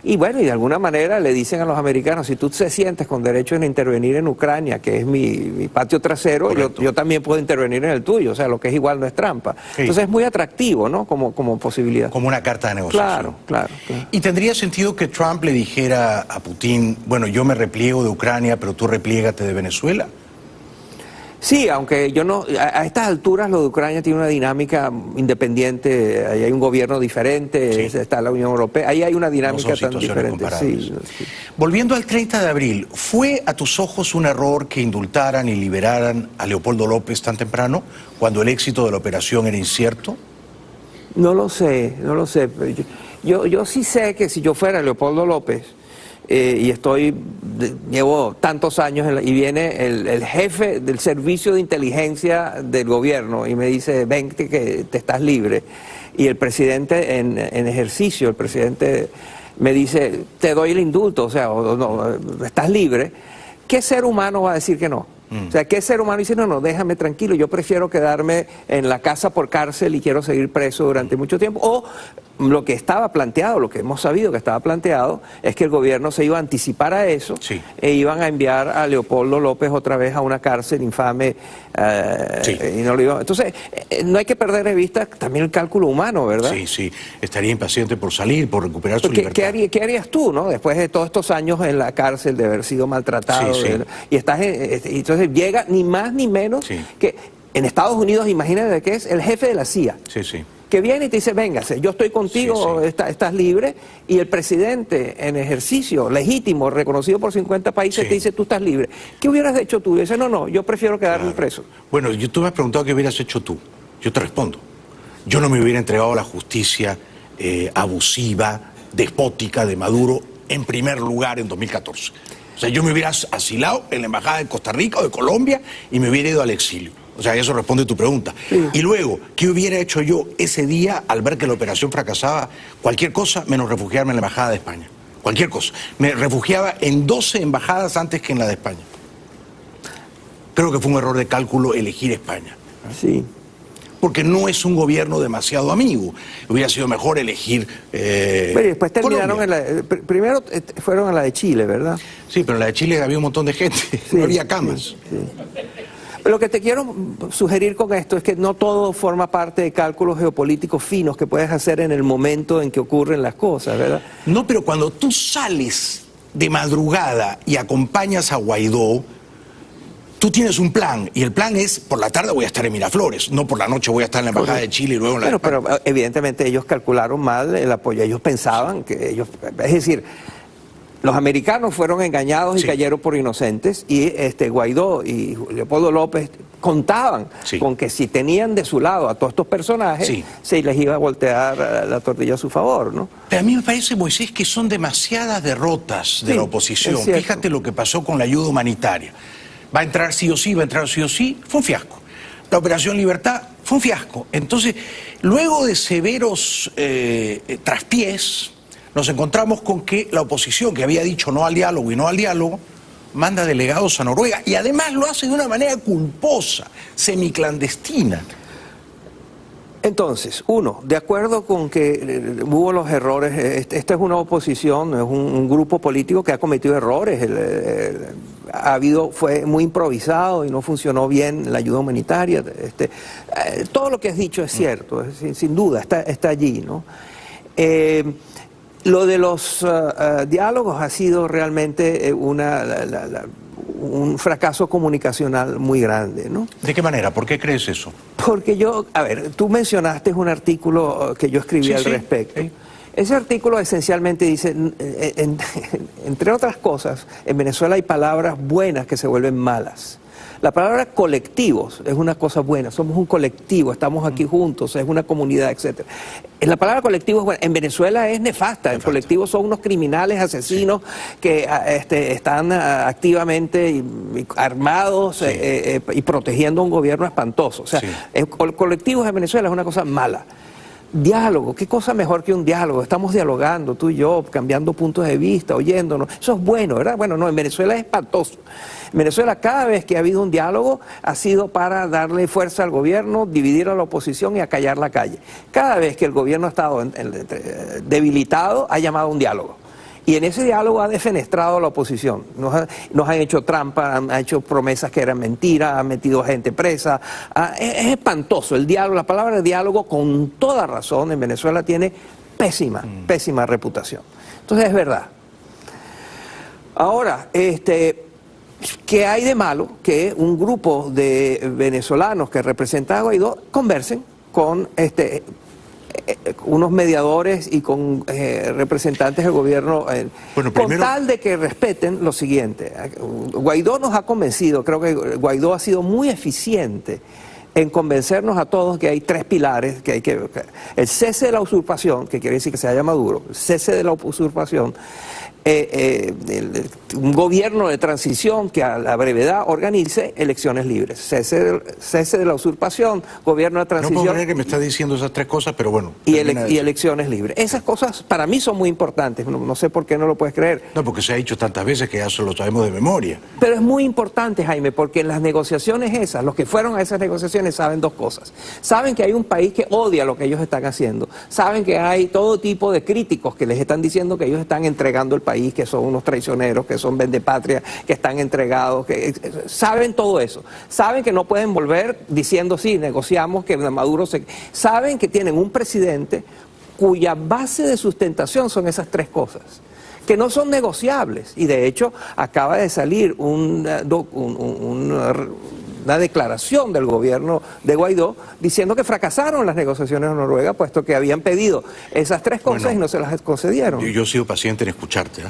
Y bueno, y de alguna manera le dicen a los americanos, si tú te sientes con derecho en intervenir en Ucrania, que es mi patio trasero, yo también puedo intervenir en el tuyo, o sea, lo que es igual no es trampa. Sí. Entonces es muy atractivo, ¿no? Como posibilidad. Como una carta de negociación. Claro. ¿Y tendría sentido que Trump le dijera a Putin, bueno, yo me repliego de Ucrania, pero tú repliégate de Venezuela? Sí, aunque yo no, a estas alturas lo de Ucrania tiene una dinámica independiente, ahí hay un gobierno diferente, está la Unión Europea, ahí hay una dinámica tan diferente. Sí. Volviendo al 30 de abril, ¿fue a tus ojos un error que indultaran y liberaran a Leopoldo López tan temprano, cuando el éxito de la operación era incierto? No lo sé. Yo sí sé que si yo fuera Leopoldo López, y llevo tantos años y viene el jefe del servicio de inteligencia del gobierno y me dice, ven que te estás libre, y el presidente en ejercicio, el presidente me dice, te doy el indulto, o sea, no, estás libre, ¿qué ser humano va a decir que no? O sea, ¿qué ser humano dice, no, déjame tranquilo, yo prefiero quedarme en la casa por cárcel y quiero seguir preso durante mucho tiempo? O lo que estaba planteado, lo que hemos sabido que estaba planteado, es que el gobierno se iba a anticipar a eso e iban a enviar a Leopoldo López otra vez a una cárcel infame. Y no lo iban. Entonces, no hay que perder de vista también el cálculo humano, ¿verdad? Sí, estaría impaciente por salir, por recuperar su libertad. ¿Qué harías tú, no? Después de todos estos años en la cárcel, de haber sido maltratado, y estás entonces llega ni más ni menos que en Estados Unidos, imagínate que es el jefe de la CIA. Que viene y te dice, véngase, yo estoy contigo, estás libre, y el presidente en ejercicio, legítimo, reconocido por 50 países, te dice, tú estás libre. ¿Qué hubieras hecho tú? Y dice, no, yo prefiero quedarme preso. Bueno, tú me has preguntado qué hubieras hecho tú. Yo te respondo. Yo no me hubiera entregado a la justicia abusiva, despótica de Maduro en primer lugar en 2014. O sea, yo me hubiera asilado en la embajada de Costa Rica o de Colombia y me hubiera ido al exilio. O sea, eso responde a tu pregunta. Y luego, ¿qué hubiera hecho yo ese día al ver que la operación fracasaba? Cualquier cosa menos refugiarme en la embajada de España. Cualquier cosa. Me refugiaba en 12 embajadas antes que en la de España. Creo que fue un error de cálculo elegir España. Sí. Porque no es un gobierno demasiado amigo. Hubiera sido mejor elegir Bueno, y después terminaron primero fueron a la de Chile, ¿verdad? Sí, pero en la de Chile había un montón de gente. No había camas. Lo que te quiero sugerir con esto es que no todo forma parte de cálculos geopolíticos finos que puedes hacer en el momento en que ocurren las cosas, ¿verdad? No, pero cuando tú sales de madrugada y acompañas a Guaidó, tú tienes un plan, y el plan es, por la tarde voy a estar en Miraflores, no por la noche voy a estar en la embajada de Chile y luego en la de España. Pero evidentemente ellos calcularon mal el apoyo, ellos pensaban que ellos, es decir, los americanos fueron engañados y cayeron por inocentes, y Guaidó y Leopoldo López contaban con que si tenían de su lado a todos estos personajes, se les iba a voltear la tortilla a su favor, ¿no? Pero a mí me parece, Moisés, que son demasiadas derrotas de la oposición. Fíjate lo que pasó con la ayuda humanitaria. Va a entrar sí o sí, fue un fiasco. la Operación Libertad fue un fiasco. Entonces, luego de severos traspiés, nos encontramos con que la oposición, que había dicho no al diálogo y no al diálogo, manda delegados a Noruega y además lo hace de una manera culposa, semiclandestina. Entonces, uno, de acuerdo con que hubo los errores, esta es una oposición, es un grupo político que ha cometido errores, fue muy improvisado y no funcionó bien la ayuda humanitaria, todo lo que has dicho es cierto, sin duda, está allí, ¿no? Lo de los diálogos ha sido realmente un fracaso comunicacional muy grande, ¿no? ¿De qué manera? ¿Por qué crees eso? Porque tú mencionaste un artículo que yo escribí al respecto. Sí. Ese artículo esencialmente dice, entre otras cosas, en Venezuela hay palabras buenas que se vuelven malas. La palabra colectivos es una cosa buena, somos un colectivo, estamos aquí juntos, es una comunidad, etc. La palabra colectivo es buena, en Venezuela es nefasta, el colectivo son unos criminales, asesinos que están activamente armados y protegiendo a un gobierno espantoso. O sea, colectivos en Venezuela es una cosa mala. Diálogo, ¿qué cosa mejor que un diálogo? Estamos dialogando, tú y yo, cambiando puntos de vista, oyéndonos. Eso es bueno, ¿verdad? Bueno, no, en Venezuela es espantoso. En Venezuela cada vez que ha habido un diálogo ha sido para darle fuerza al gobierno, dividir a la oposición y acallar la calle. Cada vez que el gobierno ha estado debilitado, ha llamado a un diálogo. Y en ese diálogo ha defenestrado a la oposición. Nos han hecho trampa, han hecho promesas que eran mentiras, han metido gente presa. Es espantoso el diálogo. La palabra diálogo, con toda razón, en Venezuela tiene pésima reputación. Entonces es verdad. Ahora, ¿qué hay de malo que un grupo de venezolanos que representan a Guaidó conversen con unos mediadores y con representantes del gobierno, con tal de que respeten lo siguiente? Guaidó nos ha convencido, creo que Guaidó ha sido muy eficiente en convencernos a todos que hay tres pilares, que el cese de la usurpación, que quiere decir que se haya Maduro, el cese de la usurpación, un gobierno de transición que a la brevedad organice elecciones libres, cese de la usurpación, gobierno de transición. No puedo creer que me está diciendo esas tres cosas, pero bueno. Y elecciones libres. Esas cosas para mí son muy importantes, no sé por qué no lo puedes creer. No, porque se ha dicho tantas veces que ya se lo sabemos de memoria. Pero es muy importante, Jaime, porque en las negociaciones esas, los que fueron a esas negociaciones saben dos cosas. Saben que hay un país que odia lo que ellos están haciendo. Saben que hay todo tipo de críticos que les están diciendo que ellos están entregando el país, que son unos traicioneros, que son vendepatria, que están entregados, saben todo eso. Saben que no pueden volver diciendo sí, negociamos, que Maduro se... Saben que tienen un presidente cuya base de sustentación son esas tres cosas, que no son negociables. Y de hecho acaba de salir una declaración del gobierno de Guaidó diciendo que fracasaron las negociaciones en Noruega, puesto que habían pedido esas tres cosas y no se las concedieron. Yo he sido paciente en escucharte,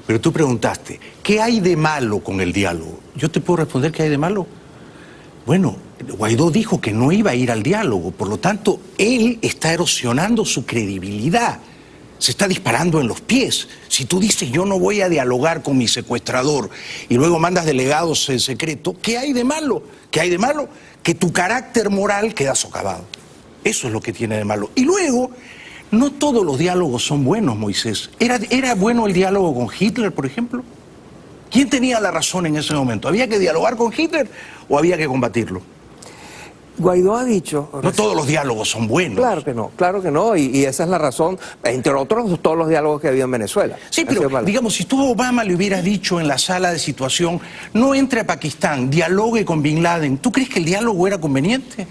pero tú preguntaste, ¿qué hay de malo con el diálogo? Yo te puedo responder qué hay de malo. Bueno, Guaidó dijo que no iba a ir al diálogo, por lo tanto, él está erosionando su credibilidad. Se está disparando en los pies. Si tú dices yo no voy a dialogar con mi secuestrador y luego mandas delegados en secreto, ¿qué hay de malo? ¿Qué hay de malo? Que tu carácter moral queda socavado. Eso es lo que tiene de malo. Y luego, no todos los diálogos son buenos, Moisés. ¿Era bueno el diálogo con Hitler, por ejemplo? ¿Quién tenía la razón en ese momento? ¿Había que dialogar con Hitler o había que combatirlo? Guaidó ha dicho... No todos los diálogos son buenos. Claro que no, y esa es la razón, entre otros, todos los diálogos que ha habido en Venezuela. Sí, pero digamos, si tú a Obama le hubieras dicho en la sala de situación, no entre a Pakistán, dialogue con Bin Laden, ¿tú crees que el diálogo era conveniente?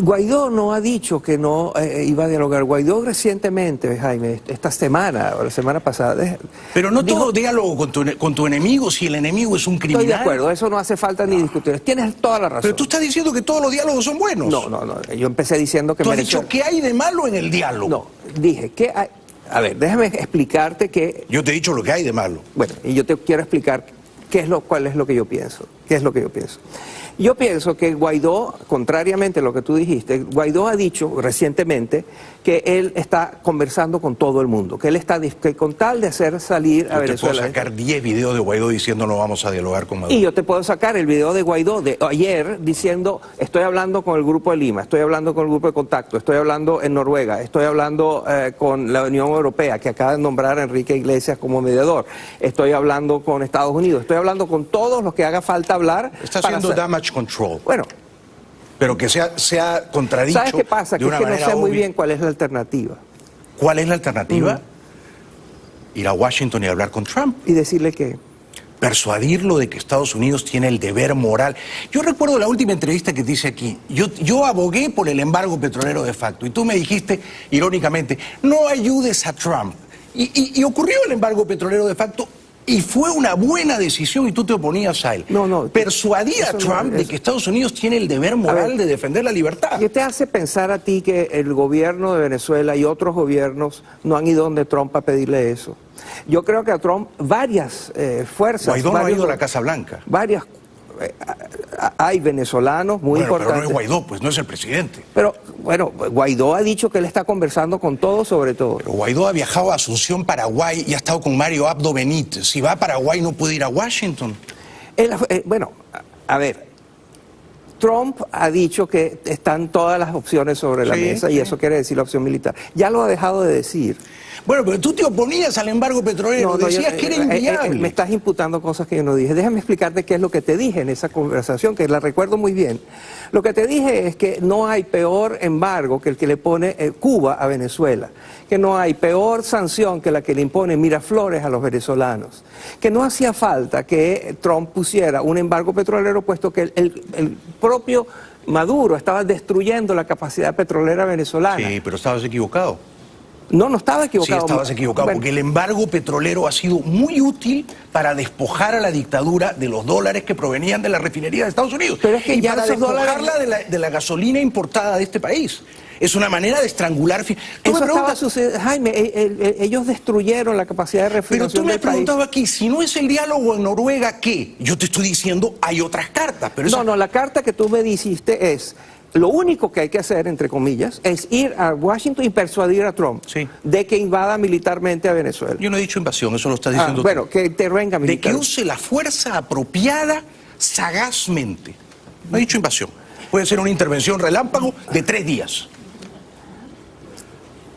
Guaidó no ha dicho que no iba a dialogar. Guaidó recientemente, Jaime, esta semana o la semana pasada... Pero no todo diálogo con tu enemigo, si el enemigo es un criminal. Estoy de acuerdo, eso no hace falta ni discutir. Tienes toda la razón. Pero tú estás diciendo que todos los diálogos son buenos. No, yo empecé diciendo que... Tú has dicho, ¿qué hay de malo en el diálogo? No, dije, ¿qué hay? A ver, déjame explicarte que... Yo te he dicho lo que hay de malo. Bueno, y yo te quiero explicar cuál es lo que yo pienso. ¿Qué es lo que yo pienso? Yo pienso que Guaidó, contrariamente a lo que tú dijiste, Guaidó ha dicho recientemente que él está conversando con todo el mundo, que él está que con tal de hacer salir a Venezuela. Yo te puedo sacar 10 videos de Guaidó diciendo no vamos a dialogar con Maduro. Y yo te puedo sacar el video de Guaidó de ayer diciendo estoy hablando con el Grupo de Lima, estoy hablando con el Grupo de Contacto, estoy hablando en Noruega, estoy hablando con la Unión Europea, que acaba de nombrar a Enrique Iglesias como mediador, estoy hablando con Estados Unidos, estoy hablando con todos los que haga falta hablar. Está haciendo damage control. Bueno. Pero que sea contradicho. ¿Sabes qué pasa? Que es que no sé muy bien cuál es la alternativa. ¿Cuál es la alternativa? Ir a Washington y hablar con Trump. ¿Y decirle qué? Persuadirlo de que Estados Unidos tiene el deber moral. Yo recuerdo la última entrevista que te hice aquí. Yo abogué por el embargo petrolero de facto. Y tú me dijiste, irónicamente, no ayudes a Trump. Y ocurrió el embargo petrolero de facto. Y fue una buena decisión y tú te oponías a él. Persuadí a Trump de que Estados Unidos tiene el deber moral de defender la libertad. ¿Qué te hace pensar a ti que el gobierno de Venezuela y otros gobiernos no han ido donde Trump a pedirle eso? Yo creo que a Trump varias fuerzas... Guaidó no ha ido a la Casa Blanca. Varias... hay venezolanos muy importantes. Pero no es Guaidó, pues no es el presidente. Pero, bueno, Guaidó ha dicho que él está conversando con todos sobre todo. Pero Guaidó ha viajado a Asunción, Paraguay, y ha estado con Mario Abdo Benítez. Si va a Paraguay, ¿no puede ir a Washington? Bueno, a ver, Trump ha dicho que están todas las opciones sobre la mesa, y eso quiere decir la opción militar. Ya lo ha dejado de decir. Bueno, pero tú te oponías al embargo petrolero, decías que era inviable. Me estás imputando cosas que yo no dije. Déjame explicarte qué es lo que te dije en esa conversación, que la recuerdo muy bien. Lo que te dije es que no hay peor embargo que el que le pone Cuba a Venezuela, que no hay peor sanción que la que le impone Miraflores a los venezolanos, que no hacía falta que Trump pusiera un embargo petrolero, puesto que el propio Maduro estaba destruyendo la capacidad petrolera venezolana. Sí, pero estabas equivocado. No estaba equivocado. Sí, estabas equivocado, porque el embargo petrolero ha sido muy útil para despojar a la dictadura de los dólares que provenían de la refinería de Estados Unidos. Pero es que ya para despojarla de la gasolina importada de este país. Es una manera de estrangular... Eso estaba sucediendo, Jaime, ellos destruyeron la capacidad de refinación. Pero tú me has preguntado aquí, si no es el diálogo en Noruega, ¿qué? Yo te estoy diciendo, hay otras cartas. Pero no, la carta que tú me dijiste es... Lo único que hay que hacer, entre comillas, es ir a Washington y persuadir a Trump de que invada militarmente a Venezuela. Yo no he dicho invasión, eso lo estás diciendo bueno, tú. que intervenga militarmente. De que use la fuerza apropiada sagazmente. No he dicho invasión. Puede ser una intervención relámpago de 3 días.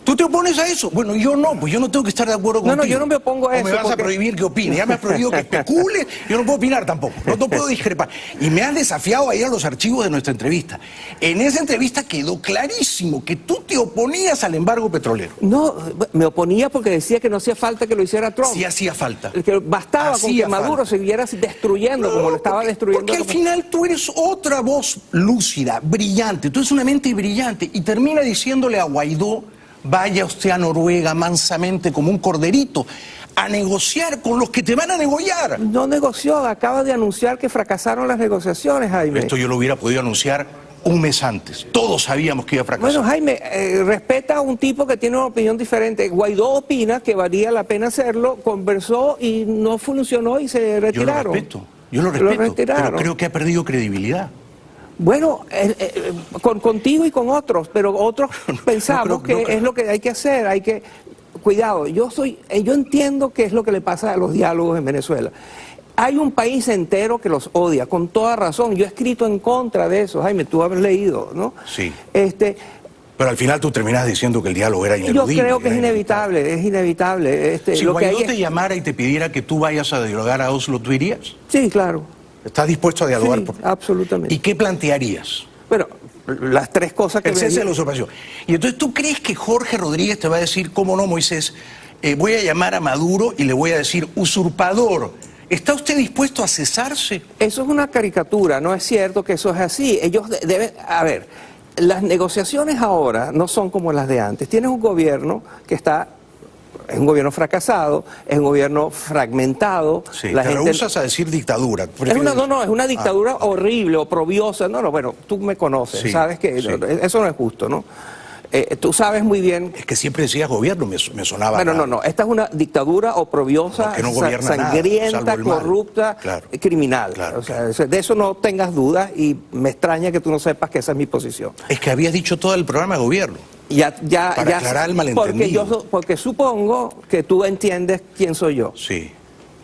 ¿Tú te opones a eso? Bueno, yo no, pues yo no tengo que estar de acuerdo contigo. No, yo no me opongo a eso. O me vas a prohibir que opine. Ya me has prohibido que especule, yo no puedo opinar tampoco. No puedo discrepar. Y me has desafiado a ir a los archivos de nuestra entrevista. En esa entrevista quedó clarísimo que tú te oponías al embargo petrolero. No, me oponía porque decía que no hacía falta que lo hiciera Trump. Sí hacía falta. Que bastaba con que Maduro siguiera destruyendo como lo estaba destruyendo. Porque al final tú eres otra voz lúcida, brillante. Tú eres una mente brillante. Y termina diciéndole a Guaidó: vaya usted a Noruega mansamente como un corderito a negociar con los que te van a negociar. No negoció, acaba de anunciar que fracasaron las negociaciones, Jaime. Esto yo lo hubiera podido anunciar un mes antes. Todos sabíamos que iba a fracasar. Bueno, Jaime, respeta a un tipo que tiene una opinión diferente. Guaidó opina que valía la pena hacerlo, conversó y no funcionó y se retiraron. Yo lo respeto, pero creo que ha perdido credibilidad. Bueno, contigo y con otros, pero otros pensamos que es lo que hay que hacer, hay que... Cuidado, yo entiendo qué es lo que le pasa a los diálogos en Venezuela. Hay un país entero que los odia, con toda razón. Yo he escrito en contra de eso, Jaime, tú has leído, ¿no? Sí. Pero al final tú terminas diciendo que el diálogo era ineludible. Yo creo que es inevitable. Si Guaidó te llamara y te pidiera que tú vayas a dialogar a Oslo, ¿tú irías? Sí, claro. ¿Estás dispuesto a dialogar? Sí, absolutamente. ¿Y qué plantearías? Bueno, las 3 cosas que el cese de la usurpación. Y entonces, ¿tú crees que Jorge Rodríguez te va a decir, cómo no, Moisés, voy a llamar a Maduro y le voy a decir usurpador? ¿Está usted dispuesto a cesarse? Eso es una caricatura, no es cierto que eso es así. Ellos deben... A ver, las negociaciones ahora no son como las de antes. Tienes un gobierno que es un gobierno fracasado, es un gobierno fragmentado. Sí, te rehusas a decir dictadura. Es una dictadura horrible, oprobiosa. Bueno, tú me conoces, sabes que eso no es justo, ¿no? Tú sabes muy bien... Es que siempre decías gobierno, me sonaba... Bueno, no, esta es una dictadura oprobiosa, no gobierna sangrienta, nada, corrupta, claro. Criminal. Claro, o sea, de eso no tengas dudas y me extraña que tú no sepas que esa es mi posición. Es que habías dicho todo el programa de gobierno. Para aclarar el malentendido. Porque supongo que tú entiendes quién soy yo. Sí.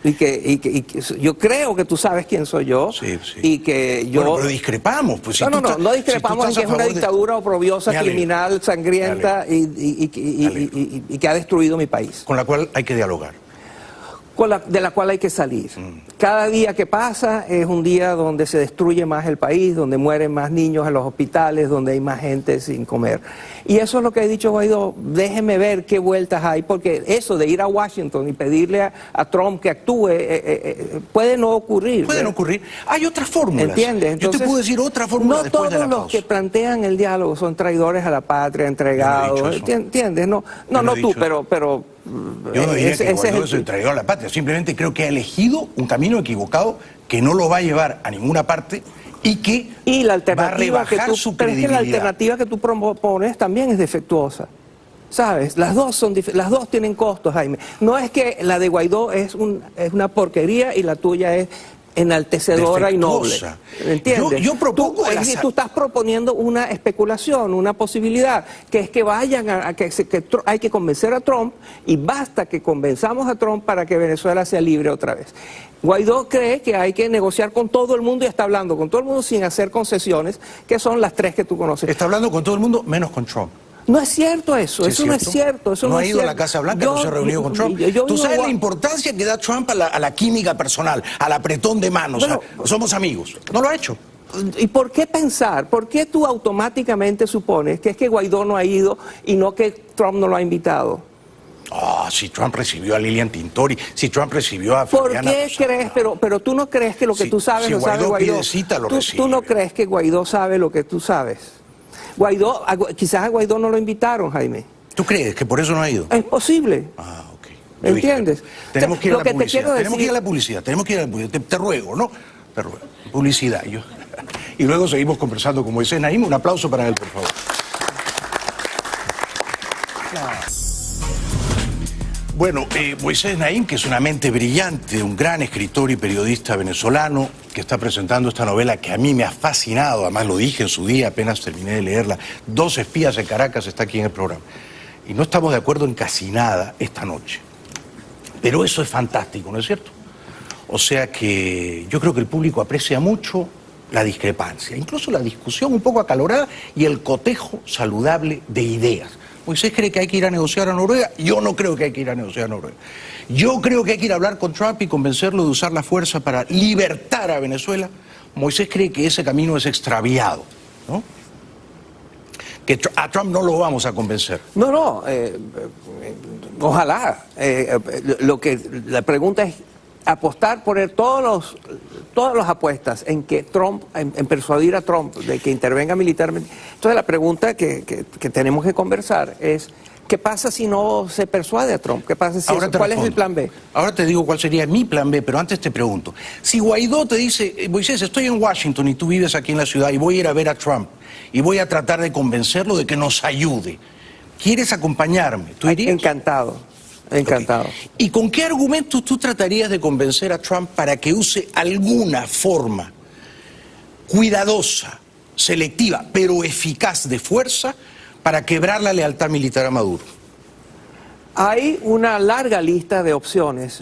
Y que yo creo que tú sabes quién soy yo. Sí, sí. Y que yo... Bueno, pero discrepamos. Pues, si no discrepamos en que es una dictadura oprobiosa, criminal, sangrienta y que ha destruido mi país. Con la cual hay que dialogar. De la cual hay que salir. Cada día que pasa es un día donde se destruye más el país, donde mueren más niños en los hospitales, donde hay más gente sin comer. Y eso es lo que he dicho, Guaidó, déjeme ver qué vueltas hay, porque eso de ir a Washington y pedirle a Trump que actúe puede no ocurrir. Puede no ocurrir. Hay otras fórmulas. ¿Entiendes? Entonces, yo te puedo decir otra fórmula después de la pausa. No todos los que plantean el diálogo son traidores a la patria, entregados. ¿Entiendes? No tú, pero yo no diría que Guaidó es el traidor a la patria. Simplemente creo que ha elegido un camino equivocado que no lo va a llevar a ninguna parte y que la alternativa va a rebajar su pero credibilidad. Es que la alternativa que tú propones también es defectuosa. ¿Sabes? Las dos tienen costos, Jaime. No es que la de Guaidó es una porquería y la tuya es enaltecedora y noble. ¿Entiendes? Yo propongo tú estás proponiendo una especulación, una posibilidad, que es que vayan que hay que convencer a Trump y basta que convenzamos a Trump para que Venezuela sea libre otra vez. Guaidó cree que hay que negociar con todo el mundo y está hablando con todo el mundo sin hacer concesiones, que son las tres que tú conoces. Está hablando con todo el mundo menos con Trump. No es cierto eso, ¿Sí eso no es cierto. Eso no ha es ido cierto. a la Casa Blanca, no se ha reunido con Trump. Tú sabes la importancia que da Trump a la química personal, al apretón de manos, somos amigos. No lo ha hecho. ¿Y por qué pensar? ¿Por qué tú automáticamente supones que es que Guaidó no ha ido y no que Trump no lo ha invitado? Si Trump recibió a Lilian Tintori, si Trump recibió a Fabiana... ¿Por qué crees? Pero tú no crees que lo que tú sabes lo sabe Guaidó. Pide cita, lo recibe. Tú no crees que Guaidó sabe lo que tú sabes. Quizás a Guaidó no lo invitaron, Jaime. ¿Tú crees que por eso no ha ido? Es posible. Ok. ¿Entiendes? Tenemos que ir a la publicidad. Tenemos que ir a la publicidad. Te ruego, ¿no? Te ruego. Publicidad. Y luego seguimos conversando con Moisés Naim. Un aplauso para él, por favor. Bueno, Moisés Naim, que es una mente brillante, un gran escritor y periodista venezolano, que está presentando esta novela que a mí me ha fascinado, además lo dije en su día, apenas terminé de leerla, 2 espías en Caracas, está aquí en el programa. Y no estamos de acuerdo en casi nada esta noche. Pero eso es fantástico, ¿no es cierto? O sea que yo creo que el público aprecia mucho la discrepancia, incluso la discusión un poco acalorada y el cotejo saludable de ideas. Moisés cree que hay que ir a negociar a Noruega. Yo no creo que hay que ir a negociar a Noruega. Yo creo que hay que ir a hablar con Trump y convencerlo de usar la fuerza para libertar a Venezuela. Moisés cree que ese camino es extraviado, ¿no? Que a Trump no lo vamos a convencer. No, ojalá. La pregunta es apostar, poner todas las apuestas en que Trump, en persuadir a Trump de que intervenga militarmente. Entonces la pregunta que tenemos que conversar es, ¿qué pasa si no se persuade a Trump? ¿Qué pasa si ¿Cuál es el plan B? Ahora te digo cuál sería mi plan B, pero antes te pregunto. Si Guaidó te dice, Moisés, estoy en Washington y tú vives aquí en la ciudad y voy a ir a ver a Trump y voy a tratar de convencerlo de que nos ayude, ¿quieres acompañarme? ¿Tú irías? Encantado. Encantado. Okay. ¿Y con qué argumentos tú tratarías de convencer a Trump para que use alguna forma cuidadosa, selectiva, pero eficaz de fuerza para quebrar la lealtad militar a Maduro? Hay una larga lista de opciones.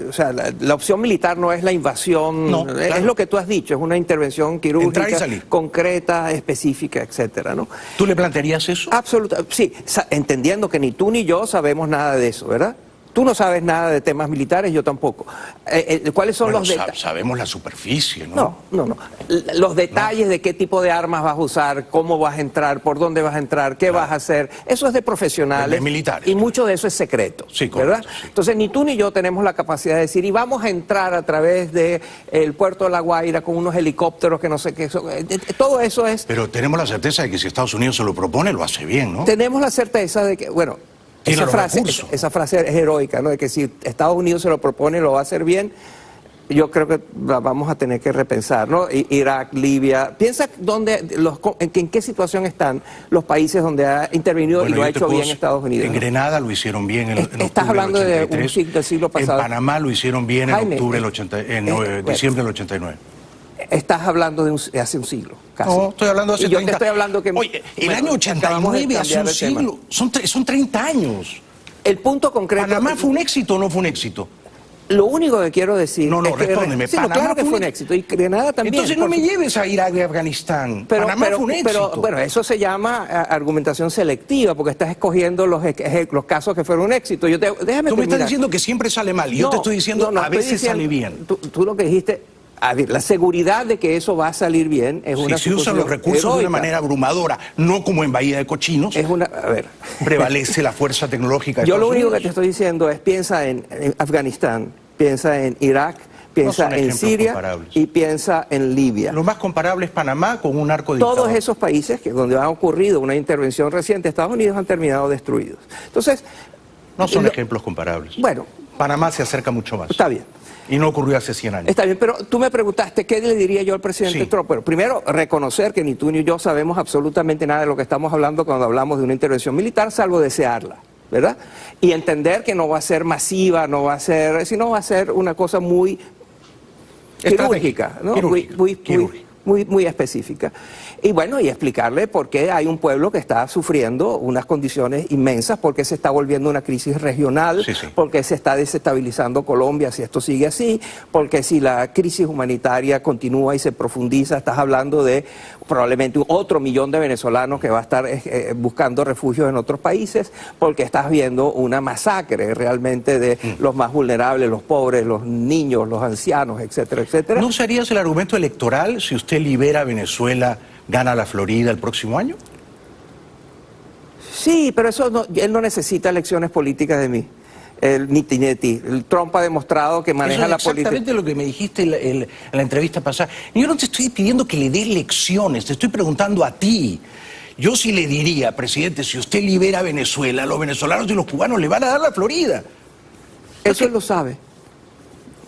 O sea, la opción militar no es la invasión, no, claro. Es lo que tú has dicho, es una intervención quirúrgica, concreta, específica, etcétera, ¿no? ¿Tú le plantearías eso? Absolutamente, sí, entendiendo que ni tú ni yo sabemos nada de eso, ¿verdad? Tú no sabes nada de temas militares, yo tampoco. ¿Cuáles son los detalles? Sabemos la superficie, ¿no? No. Los detalles de qué tipo de armas vas a usar, cómo vas a entrar, por dónde vas a entrar, qué vas a hacer, eso es de profesionales. De militares. Y mucho de eso es secreto, sí, ¿verdad? Correcto, sí. Entonces ni tú ni yo tenemos la capacidad de decir, y vamos a entrar a través del puerto de La Guaira con unos helicópteros que no sé qué son. Todo eso es... Pero tenemos la certeza de que si Estados Unidos se lo propone, lo hace bien, ¿no? Tenemos la certeza de que, bueno... Esa frase es heroica, ¿no? De que si Estados Unidos se lo propone, lo va a hacer bien. Yo creo que vamos a tener que repensar, ¿no? Irak, Libia. Piensa en qué situación están los países donde ha intervenido y lo ha hecho bien Estados Unidos. En Grenada lo hicieron bien en Estás hablando de un siglo pasado. En Panamá lo hicieron bien Jaime, en diciembre del 89. Estás hablando de hace un siglo, casi. No, estoy hablando de hace 30 años. Yo te estoy hablando que... Oye, el año 89 hace un siglo. Son 30 años. El punto concreto... ¿Panamá fue un éxito o no fue un éxito? Lo único que quiero decir... No, respóndeme. Sí, claro que fue un éxito. Y Grenada también. Entonces no me lleves a Irak y Afganistán. Panamá fue un éxito. Pero bueno, eso se llama argumentación selectiva, porque estás escogiendo los casos que fueron un éxito. Déjame Tú me estás diciendo que siempre sale mal. Y yo te estoy diciendo a veces sale bien. Tú lo que dijiste... A ver, la seguridad de que eso va a salir bien es una si se usan los recursos heroica. De una manera abrumadora, no como en Bahía de Cochinos, prevalece la fuerza tecnológica de Yo Estados lo único Unidos. que te estoy diciendo es piensa en Afganistán, piensa en Irak, piensa en Siria y piensa en Libia. Lo más comparable es Panamá con un arco dictador. Todos esos países donde ha ocurrido una intervención reciente de Estados Unidos han terminado destruidos. Entonces... No son ejemplos comparables. Bueno... Panamá se acerca mucho más. Está bien. Y no ocurrió hace 100 años. Está bien, pero tú me preguntaste qué le diría yo al presidente Trump. Bueno, primero, reconocer que ni tú ni yo sabemos absolutamente nada de lo que estamos hablando cuando hablamos de una intervención militar, salvo desearla, ¿verdad? Y entender que no va a ser masiva, sino va a ser una cosa muy quirúrgica, ¿no? Muy específica. Y bueno, y explicarle por qué hay un pueblo que está sufriendo unas condiciones inmensas, por qué se está volviendo una crisis regional, por qué se está desestabilizando Colombia si esto sigue así, porque si la crisis humanitaria continúa y se profundiza, estás hablando de probablemente otro millón de venezolanos que va a estar buscando refugios en otros países, porque estás viendo una masacre realmente de los más vulnerables, los pobres, los niños, los ancianos, etcétera, etcétera. ¿No usarías el argumento electoral si usted libera a Venezuela, gana la Florida el próximo año? Sí, pero él no necesita elecciones políticas de mí. Ni ti. Trump ha demostrado que maneja la política. Exactamente lo que me dijiste en la entrevista pasada. Yo no te estoy pidiendo que le des lecciones, te estoy preguntando a ti. Yo sí le diría, presidente, si usted libera a Venezuela, los venezolanos y los cubanos le van a dar la Florida. Eso él lo sabe.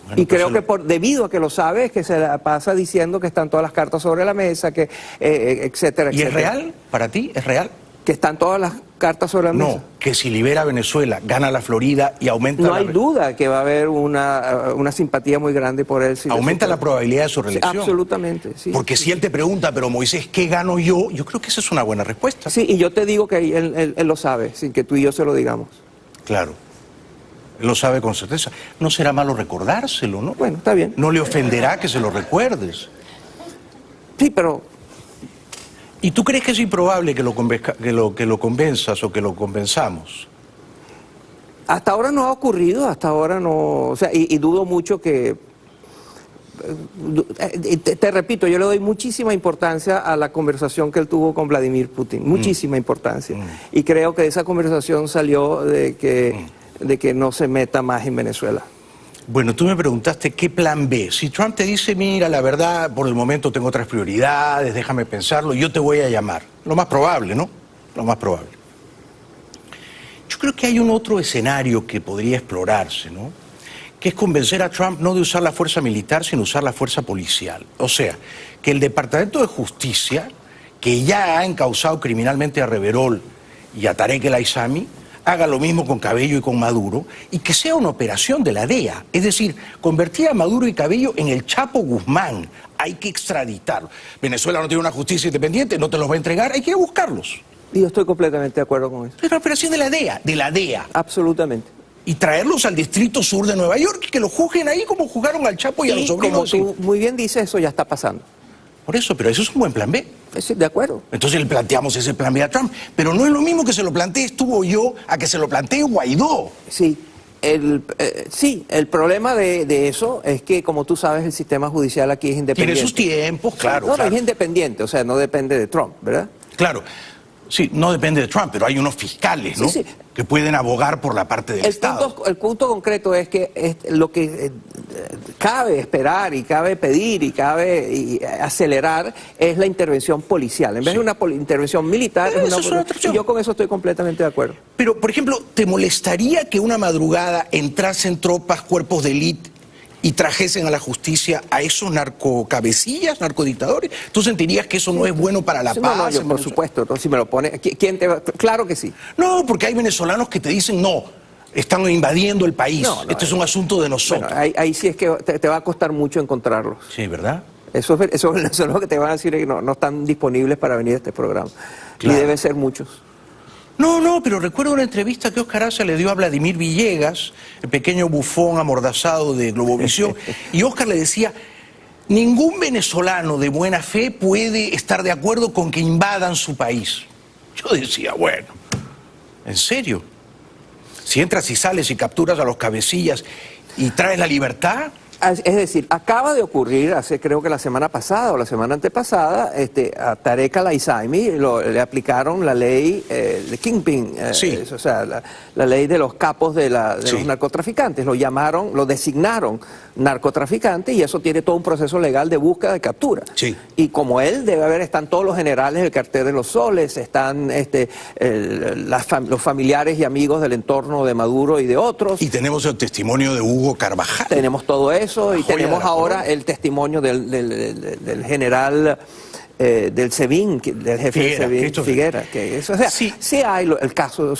Bueno, y creo que debido a que lo sabe es que se la pasa diciendo que están todas las cartas sobre la mesa, que etcétera, etcétera. ¿Y es real? ¿Para ti es real? Que están todas las cartas sobre la mesa. No, que si libera a Venezuela, gana la Florida y aumenta... No hay duda que va a haber una simpatía muy grande por él. Si aumenta la probabilidad de su reelección. Sí, absolutamente, sí. Porque si él te pregunta, pero Moisés, ¿qué gano yo? Yo creo que esa es una buena respuesta. Sí, y yo te digo que él lo sabe, sin que tú y yo se lo digamos. Claro. Él lo sabe con certeza. No será malo recordárselo, ¿no? Bueno, está bien. No le ofenderá que se lo recuerdes. Sí, pero... ¿Y tú crees que es improbable que lo convenzas o que lo convenzamos? Hasta ahora no ha ocurrido, hasta ahora no... O sea, y dudo mucho que... Te repito, yo le doy muchísima importancia a la conversación que él tuvo con Vladimir Putin. Muchísima importancia. Y creo que esa conversación salió de que no se meta más en Venezuela. Bueno, tú me preguntaste qué plan B. Si Trump te dice, mira, la verdad, por el momento tengo otras prioridades, déjame pensarlo, yo te voy a llamar. Lo más probable, ¿no? Lo más probable. Yo creo que hay un otro escenario que podría explorarse, ¿no? Que es convencer a Trump no de usar la fuerza militar, sino usar la fuerza policial. O sea, que el Departamento de Justicia, que ya ha encausado criminalmente a Reverol y a Tarek El Aissami, haga lo mismo con Cabello y con Maduro, y que sea una operación de la DEA. Es decir, convertir a Maduro y Cabello en el Chapo Guzmán. Hay que extraditarlo. Venezuela no tiene una justicia independiente, no te los va a entregar, hay que ir a buscarlos. Y yo estoy completamente de acuerdo con eso. Es una operación de la DEA. Absolutamente. Y traerlos al Distrito Sur de Nueva York y que los juzguen ahí como juzgaron al Chapo y a los sobrinos. Como tú muy bien dices, eso ya está pasando. Por eso, pero eso es un buen plan B. Sí, de acuerdo. Entonces le planteamos ese plan B a Trump. Pero no es lo mismo que se lo plantees tú o yo a que se lo plantee Guaidó. Sí. El problema de eso es que, como tú sabes, el sistema judicial aquí es independiente. Tiene sus tiempos, claro. No, es independiente, o sea, no depende de Trump, ¿verdad? Claro. Sí, no depende de Trump, pero hay unos fiscales, ¿no? Sí. Que pueden abogar por la parte del Estado. El punto concreto es que lo que cabe esperar y cabe pedir y cabe acelerar es la intervención policial. En vez de una intervención militar, y yo con eso estoy completamente de acuerdo. Pero, por ejemplo, ¿te molestaría que una madrugada entrasen tropas, cuerpos de élite y trajesen a la justicia a esos narcocabecillas, narcodictadores? ¿Tú sentirías que eso no es bueno para la paz? No, yo por supuesto, no, si me lo pone, ¿quién te va? Claro que sí. No, porque hay venezolanos que te dicen, no, están invadiendo el país, esto es un asunto de nosotros. Bueno, ahí sí es que te va a costar mucho encontrarlos. Sí, ¿verdad? Eso es lo que te van a decir, que no están disponibles para venir a este programa. Claro. Y deben ser muchos. No, pero recuerdo una entrevista que Óscar Aza le dio a Vladimir Villegas, el pequeño bufón amordazado de Globovisión, y Óscar le decía, ningún venezolano de buena fe puede estar de acuerdo con que invadan su país. Yo decía, bueno, ¿en serio? Si entras y sales y capturas a los cabecillas y traes la libertad... Es decir, acaba de ocurrir, creo que la semana pasada o la semana antepasada, a Tarek al-Aizami le aplicaron la ley de Kingpin, o sea, la ley de los capos de los narcotraficantes. Lo designaron narcotraficante y eso tiene todo un proceso legal de búsqueda de captura. Sí. Y como él están todos los generales del cartel de los Soles, están los familiares y amigos del entorno de Maduro y de otros. Y tenemos el testimonio de Hugo Carvajal. Tenemos todo eso y tenemos ahora el testimonio del general del SEBIN, del jefe del SEBIN, Figuera. Sí hay el caso,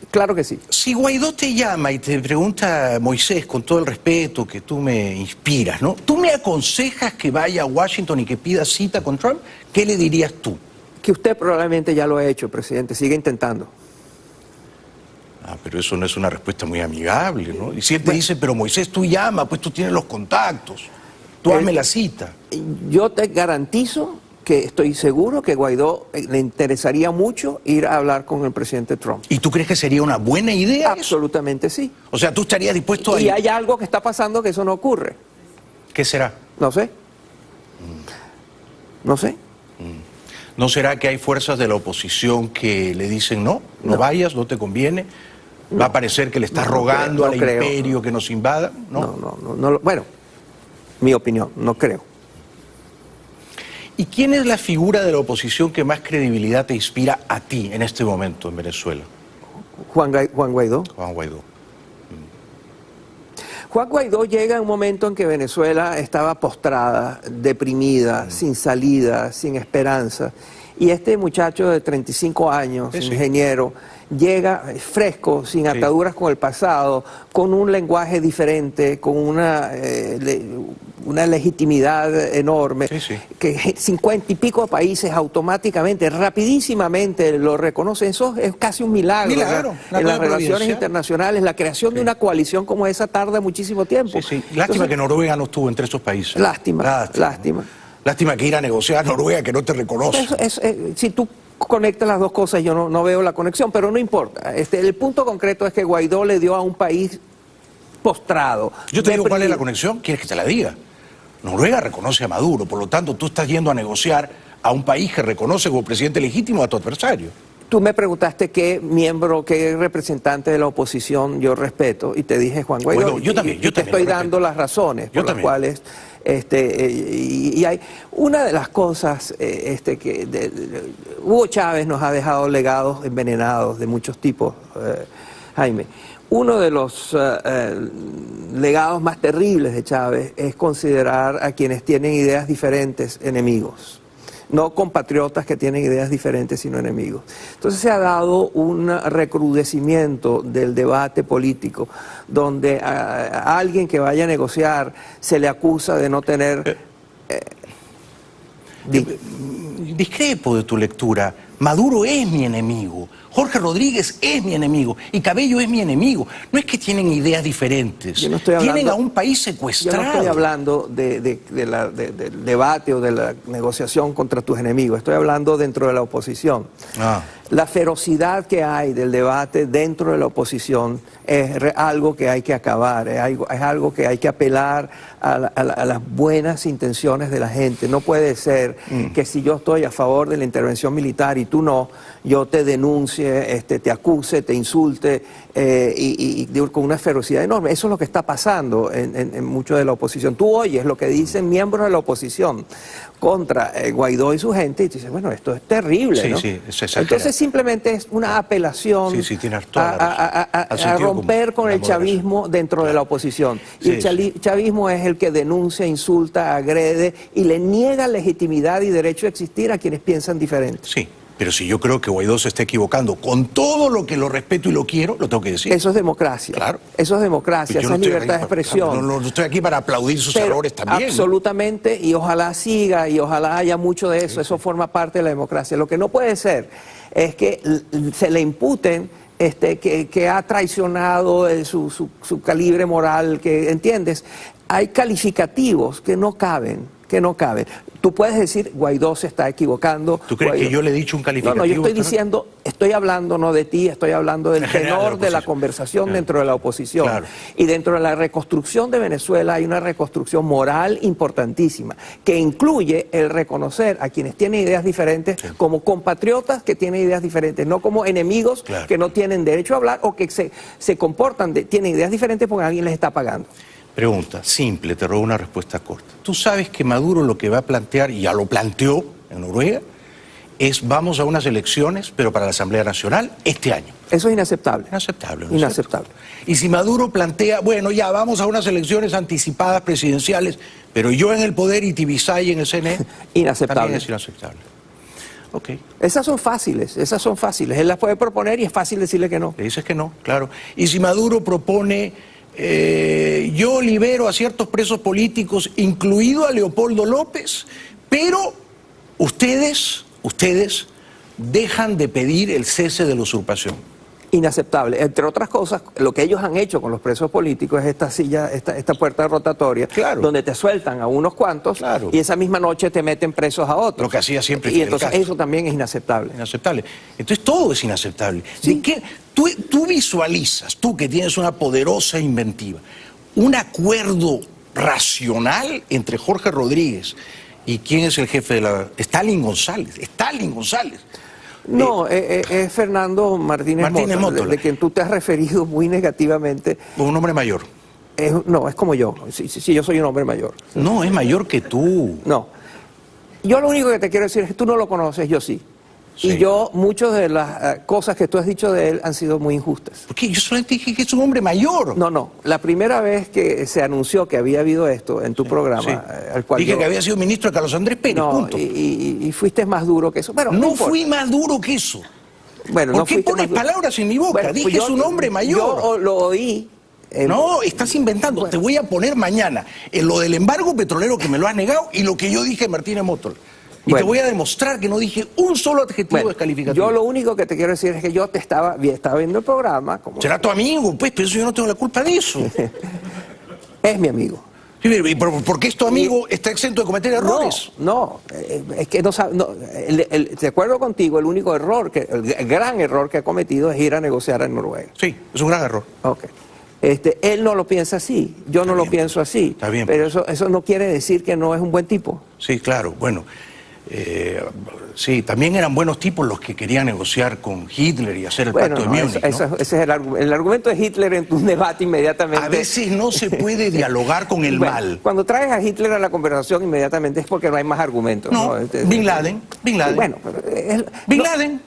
claro que sí. Si Guaidó te llama y te pregunta, Moisés, con todo el respeto que tú me inspiras, ¿no? ¿Tú me aconsejas que vaya a Washington y que pida cita con Trump? ¿Qué le dirías tú? Que usted probablemente ya lo ha hecho, presidente, sigue intentando. Ah, pero eso no es una respuesta muy amigable, ¿no? Y si él te dice, pero Moisés, tú llama, pues tú tienes los contactos, tú hazme la cita. Yo te garantizo que estoy seguro que Guaidó le interesaría mucho ir a hablar con el presidente Trump. ¿Y tú crees que sería una buena idea? Absolutamente sí. O sea, tú estarías dispuesto a ir. Y hay algo que está pasando que eso no ocurre. ¿Qué será? No sé. No sé. ¿No será que hay fuerzas de la oposición que le dicen no vayas, no te conviene? ¿Va a parecer que le estás rogando al imperio que nos invada? No, bueno, mi opinión, no creo. ¿Y quién es la figura de la oposición que más credibilidad te inspira a ti en este momento en Venezuela? Juan Guaidó. Juan Guaidó. Juan Guaidó llega en un momento en que Venezuela estaba postrada, deprimida, sin salida, sin esperanza. Y este muchacho de 35 años, ingeniero, llega fresco, sin ataduras con el pasado, con un lenguaje diferente, con una legitimidad enorme, que 50 y pico de países automáticamente, rapidísimamente lo reconocen. Eso es casi un milagro. En las relaciones internacionales, la creación de una coalición como esa tarda muchísimo tiempo. Lástima entonces, que Noruega no estuvo entre esos países. Lástima. Lástima que ir a negociar a Noruega que no te reconoce. Si tú conectas las dos cosas, yo no veo la conexión, pero no importa. El punto concreto es que Guaidó le dio a un país postrado. Yo te digo cuál es la conexión, ¿quieres que te la diga? Noruega reconoce a Maduro, por lo tanto tú estás yendo a negociar a un país que reconoce como presidente legítimo a tu adversario. Tú me preguntaste qué representante de la oposición yo respeto, y te dije Juan Guaidó. Bueno, yo también te estoy dando las razones por las cuales... y hay una de las cosas Hugo Chávez nos ha dejado legados envenenados de muchos tipos, Jaime. Uno de los legados más terribles de Chávez es considerar a quienes tienen ideas diferentes enemigos. No compatriotas que tienen ideas diferentes, sino enemigos. Entonces se ha dado un recrudecimiento del debate político, donde a alguien que vaya a negociar se le acusa de no tener... Discrepo de tu lectura. Maduro es mi enemigo, Jorge Rodríguez es mi enemigo y Cabello es mi enemigo. No es que tienen ideas diferentes, tienen a un país secuestrado. Yo no estoy hablando del debate o de la negociación contra tus enemigos, estoy hablando dentro de la oposición. La ferocidad que hay del debate dentro de la oposición es algo que hay que acabar, es algo que hay que apelar a las buenas intenciones de la gente. No puede ser que si yo estoy a favor de la intervención militar y tú no, yo te denuncie, te acuse, te insulte con una ferocidad enorme. Eso es lo que está pasando en mucho de la oposición. Tú oyes lo que dicen miembros de la oposición contra Guaidó y su gente y tú dices, bueno, esto es terrible, ¿no? Sí, se exagera. Entonces simplemente es una apelación tienes toda la razón. a romper con el chavismo dentro de la oposición. Y el chavismo es el que denuncia, insulta, agrede y le niega legitimidad y derecho a existir a quienes piensan diferente. Sí. Pero si yo creo que Guaidó se está equivocando, con todo lo que lo respeto y lo quiero, lo tengo que decir. Eso es democracia. Claro. Eso es democracia, esa es libertad de expresión. No estoy aquí para aplaudir sus errores también. Absolutamente, y ojalá siga, y ojalá haya mucho de eso. Eso forma parte de la democracia. Lo que no puede ser es que se le imputen que ha traicionado su calibre moral, que, ¿entiendes? Hay calificativos que no caben. Tú puedes decir, Guaidó se está equivocando. ¿Tú crees que yo le he dicho un calificativo? No, yo estoy diciendo, estoy hablando no de ti, estoy hablando del tenor de la conversación dentro de la oposición. Claro. Y dentro de la reconstrucción de Venezuela hay una reconstrucción moral importantísima, que incluye el reconocer a quienes tienen ideas diferentes como compatriotas que tienen ideas diferentes, no como enemigos que no tienen derecho a hablar o que se comportan, tienen ideas diferentes porque alguien les está pagando. Pregunta, simple, te robo una respuesta corta. ¿Tú sabes que Maduro lo que va a plantear, y ya lo planteó en Noruega, es vamos a unas elecciones, pero para la Asamblea Nacional, este año? Eso es inaceptable. Inaceptable. Inaceptable. Y si Maduro plantea, bueno, ya vamos a unas elecciones anticipadas presidenciales, pero yo en el poder y Tibisay en el CNE, inaceptable. También es inaceptable. Ok. Esas son fáciles. Él las puede proponer y es fácil decirle que no. Le dices que no, claro. Y si Maduro propone... yo libero a ciertos presos políticos, incluido a Leopoldo López, pero ustedes dejan de pedir el cese de la usurpación. Inaceptable. Entre otras cosas, lo que ellos han hecho con los presos políticos es esta puerta rotatoria, donde te sueltan a unos cuantos y esa misma noche te meten presos a otros. Lo que hacía siempre Y entonces eso también es inaceptable. Inaceptable. Entonces todo es inaceptable. Sí. ¿De qué? Tú visualizas, tú que tienes una poderosa inventiva, un acuerdo racional entre Jorge Rodríguez y quién es el jefe de la... Stalin González. No, es Fernando Martínez Mótola, de quien tú te has referido muy negativamente. Un hombre mayor. No, es como yo. Sí, yo soy un hombre mayor. No, es mayor que tú. No. Yo lo único que te quiero decir es que tú no lo conoces, yo sí. Y yo, muchas de las cosas que tú has dicho de él han sido muy injustas. ¿Por qué? Yo solamente dije que es un hombre mayor. No. La primera vez que se anunció que había habido esto en tu programa, al cual dije que había sido ministro de Carlos Andrés Pérez, punto. Y fuiste más duro que eso. Bueno, no fui más duro que eso. Bueno, ¿Por qué pones palabras en mi boca? Bueno, dije, es un hombre mayor. Yo lo oí. No, estás inventando. Bueno. Te voy a poner mañana en lo del embargo petrolero que me lo has negado y lo que yo dije de Martínez Mótola. Y te voy a demostrar que no dije un solo adjetivo descalificativo. Yo lo único que te quiero decir es que yo estaba viendo el programa. Será tu amigo, pues, pero yo no tengo la culpa de eso. Es mi amigo. Sí, pero ¿por qué es tu amigo está exento de cometer errores? No, es que de acuerdo contigo, el único error, el gran error que ha cometido es ir a negociar en Noruega. Sí, es un gran error. Ok. Él no lo piensa así, yo no lo pienso así. Está bien. Pero eso no quiere decir que no es un buen tipo. Sí, claro, bueno. Sí, también eran buenos tipos los que querían negociar con Hitler y hacer el pacto de Múnich, ¿no? Ese es el argumento de Hitler en un debate inmediatamente. A veces no se puede dialogar con el mal. Cuando traes a Hitler a la conversación inmediatamente es porque no hay más argumentos. No, Bin Laden. Bueno, Bin Laden.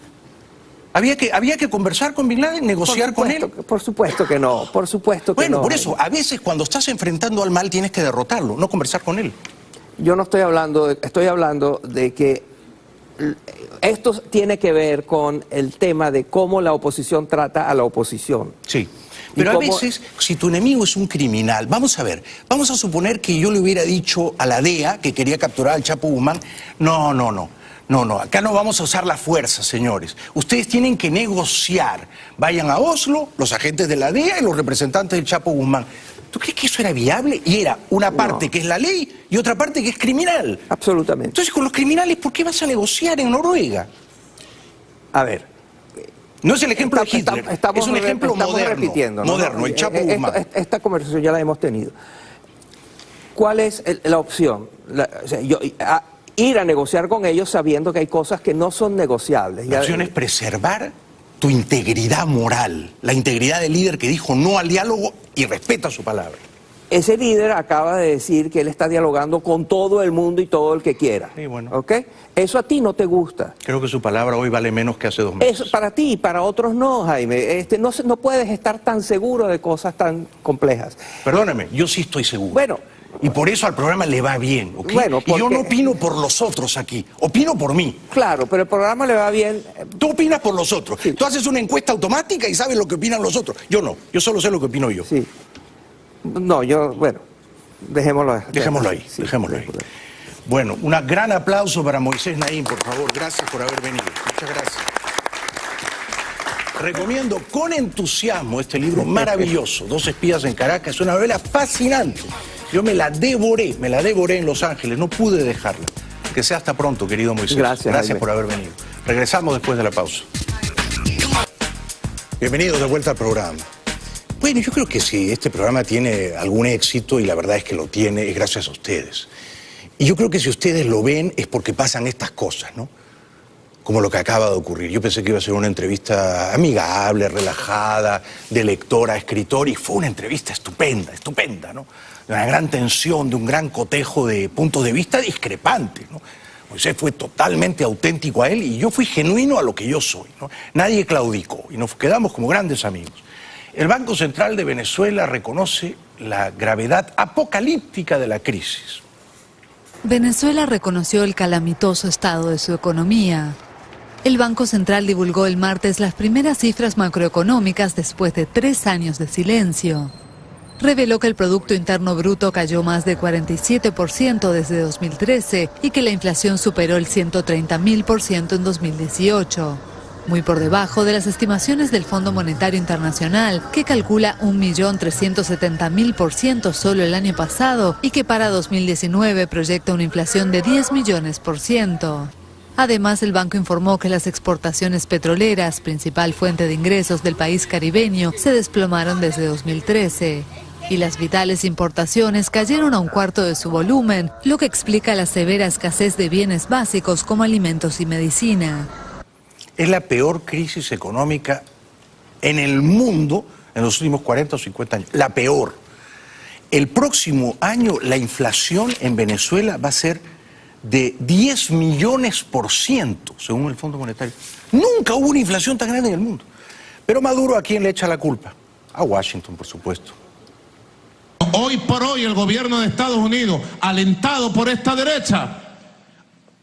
¿Había que conversar con Bin Laden, negociar con él? Por supuesto que no, por supuesto que no. Bueno, por eso, a veces cuando estás enfrentando al mal tienes que derrotarlo, no conversar con él. Yo no estoy hablando, estoy hablando de que esto tiene que ver con el tema de cómo la oposición trata a la oposición. Sí, pero a veces, si tu enemigo es un criminal, vamos a ver, vamos a suponer que yo le hubiera dicho a la DEA que quería capturar al Chapo Guzmán, no, acá no vamos a usar la fuerza, señores. Ustedes tienen que negociar. Vayan a Oslo, los agentes de la DEA y los representantes del Chapo Guzmán. ¿Tú crees que eso era viable? Y era una parte que es la ley y otra parte que es criminal. Absolutamente. Entonces, con los criminales, ¿por qué vas a negociar en Noruega? A ver. No es el ejemplo de Hitler, es un ejemplo moderno. Moderno, el Chapo Guzmán. Esta conversación ya la hemos tenido. ¿Cuál es la opción? Ir a negociar con ellos sabiendo que hay cosas que no son negociables. La opción es preservar tu integridad moral, la integridad del líder que dijo no al diálogo y respeta su palabra. ese líder acaba de decir que él está dialogando con todo el mundo y todo el que quiera. Sí, bueno. ¿Ok? Eso a ti no te gusta. Creo que su palabra hoy vale menos que hace 2 meses. Eso para ti y para otros no, Jaime. No puedes estar tan seguro de cosas tan complejas. Perdóneme, yo sí estoy seguro. Bueno. Y por eso al programa le va bien, ¿ok? Bueno, y yo no opino por los otros aquí, opino por mí. Claro, pero el programa le va bien. Tú opinas por los otros. Sí. Tú haces una encuesta automática y sabes lo que opinan los otros. Yo no, yo solo sé lo que opino yo. Sí. No, bueno, dejémoslo ahí. Dejémoslo ahí, Sí, dejémoslo ahí. Bueno, un gran aplauso para Moisés Naim, por favor. Gracias por haber venido. Muchas gracias. Recomiendo con entusiasmo este libro maravilloso, 2 espías en Caracas. Es una novela fascinante. Yo me la devoré en Los Ángeles, no pude dejarla. Que sea hasta pronto, querido Moisés. Gracias, Jaime. Por haber venido. Regresamos después de la pausa. Bienvenidos de vuelta al programa. Bueno, yo creo que si este programa tiene algún éxito, y la verdad es que lo tiene, es gracias a ustedes. Y yo creo que si ustedes lo ven es porque pasan estas cosas, ¿no? Como lo que acaba de ocurrir. Yo pensé que iba a ser una entrevista amigable, relajada, de lector a escritor, y fue una entrevista estupenda, ¿no? De una gran tensión, de un gran cotejo de puntos de vista discrepantes, ¿no? Moisés fue totalmente auténtico a él y yo fui genuino a lo que yo soy, ¿no? Nadie claudicó y nos quedamos como grandes amigos. El Banco Central de Venezuela reconoce la gravedad apocalíptica de la crisis. Venezuela reconoció el calamitoso estado de su economía. El Banco Central divulgó el martes las primeras cifras macroeconómicas después de 3 años de silencio. Reveló que el Producto Interno Bruto cayó más de 47% desde 2013 y que la inflación superó el 130.000% en 2018. Muy por debajo de las estimaciones del Fondo Monetario Internacional, que calcula 1.370.000% solo el año pasado y que para 2019 proyecta una inflación de 10 millones%. Además, el banco informó que las exportaciones petroleras, principal fuente de ingresos del país caribeño, se desplomaron desde 2013. Y las vitales importaciones cayeron a 1/4 de su volumen, lo que explica la severa escasez de bienes básicos como alimentos y medicina. Es la peor crisis económica en el mundo en los últimos 40 o 50 años. La peor. El próximo año la inflación en Venezuela va a ser de 10 millones%, según el Fondo Monetario. Nunca hubo una inflación tan grande en el mundo. Pero Maduro, ¿a quién le echa la culpa? A Washington, por supuesto. Hoy por hoy el gobierno de Estados Unidos, alentado por esta derecha,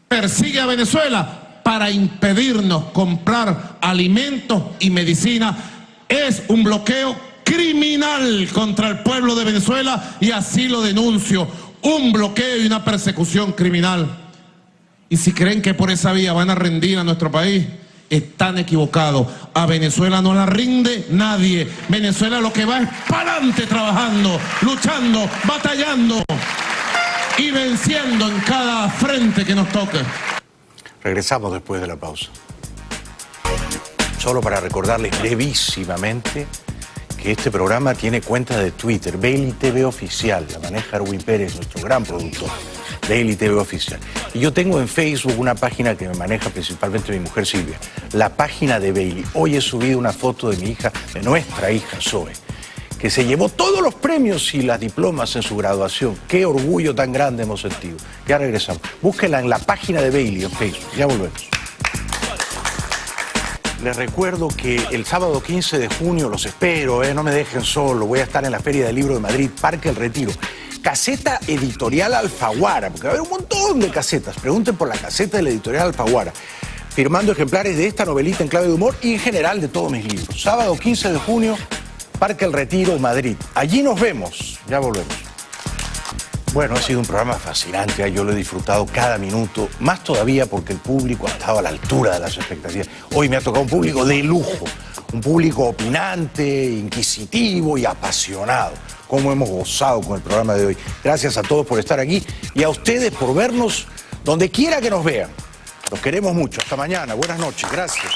persigue a Venezuela para impedirnos comprar alimentos y medicina. Es un bloqueo criminal contra el pueblo de Venezuela y así lo denuncio. Un bloqueo y una persecución criminal. Y si creen que por esa vía van a rendir a nuestro país, están equivocados. A Venezuela no la rinde nadie. Venezuela lo que va es para adelante trabajando, luchando, batallando y venciendo en cada frente que nos toque. Regresamos después de la pausa. Solo para recordarles brevísimamente que este programa tiene cuenta de Twitter, Bailey TV Oficial, la maneja Erwin Pérez, nuestro gran productor, Bailey TV Oficial. Y yo tengo en Facebook una página que me maneja principalmente mi mujer Silvia, la página de Bailey. Hoy he subido una foto de mi hija, de nuestra hija Zoe, que se llevó todos los premios y las diplomas en su graduación. Qué orgullo tan grande hemos sentido. Ya regresamos. Búsquela en la página de Bailey en Facebook. Ya volvemos. Les recuerdo que el sábado 15 de junio los espero, no me dejen solo. Voy a estar en la Feria del Libro de Madrid, Parque El Retiro. Caseta Editorial Alfaguara, porque va a haber un montón de casetas. Pregunten por la caseta de la Editorial Alfaguara, firmando ejemplares de esta novelita en clave de humor y en general de todos mis libros. Sábado 15 de junio, Parque El Retiro, Madrid. Allí nos vemos. Ya volvemos. Bueno, ha sido un programa fascinante, yo lo he disfrutado cada minuto, más todavía porque el público ha estado a la altura de las expectativas. Hoy me ha tocado un público de lujo, un público opinante, inquisitivo y apasionado. Cómo hemos gozado con el programa de hoy. Gracias a todos por estar aquí y a ustedes por vernos donde quiera que nos vean. Los queremos mucho. Hasta mañana. Buenas noches. Gracias.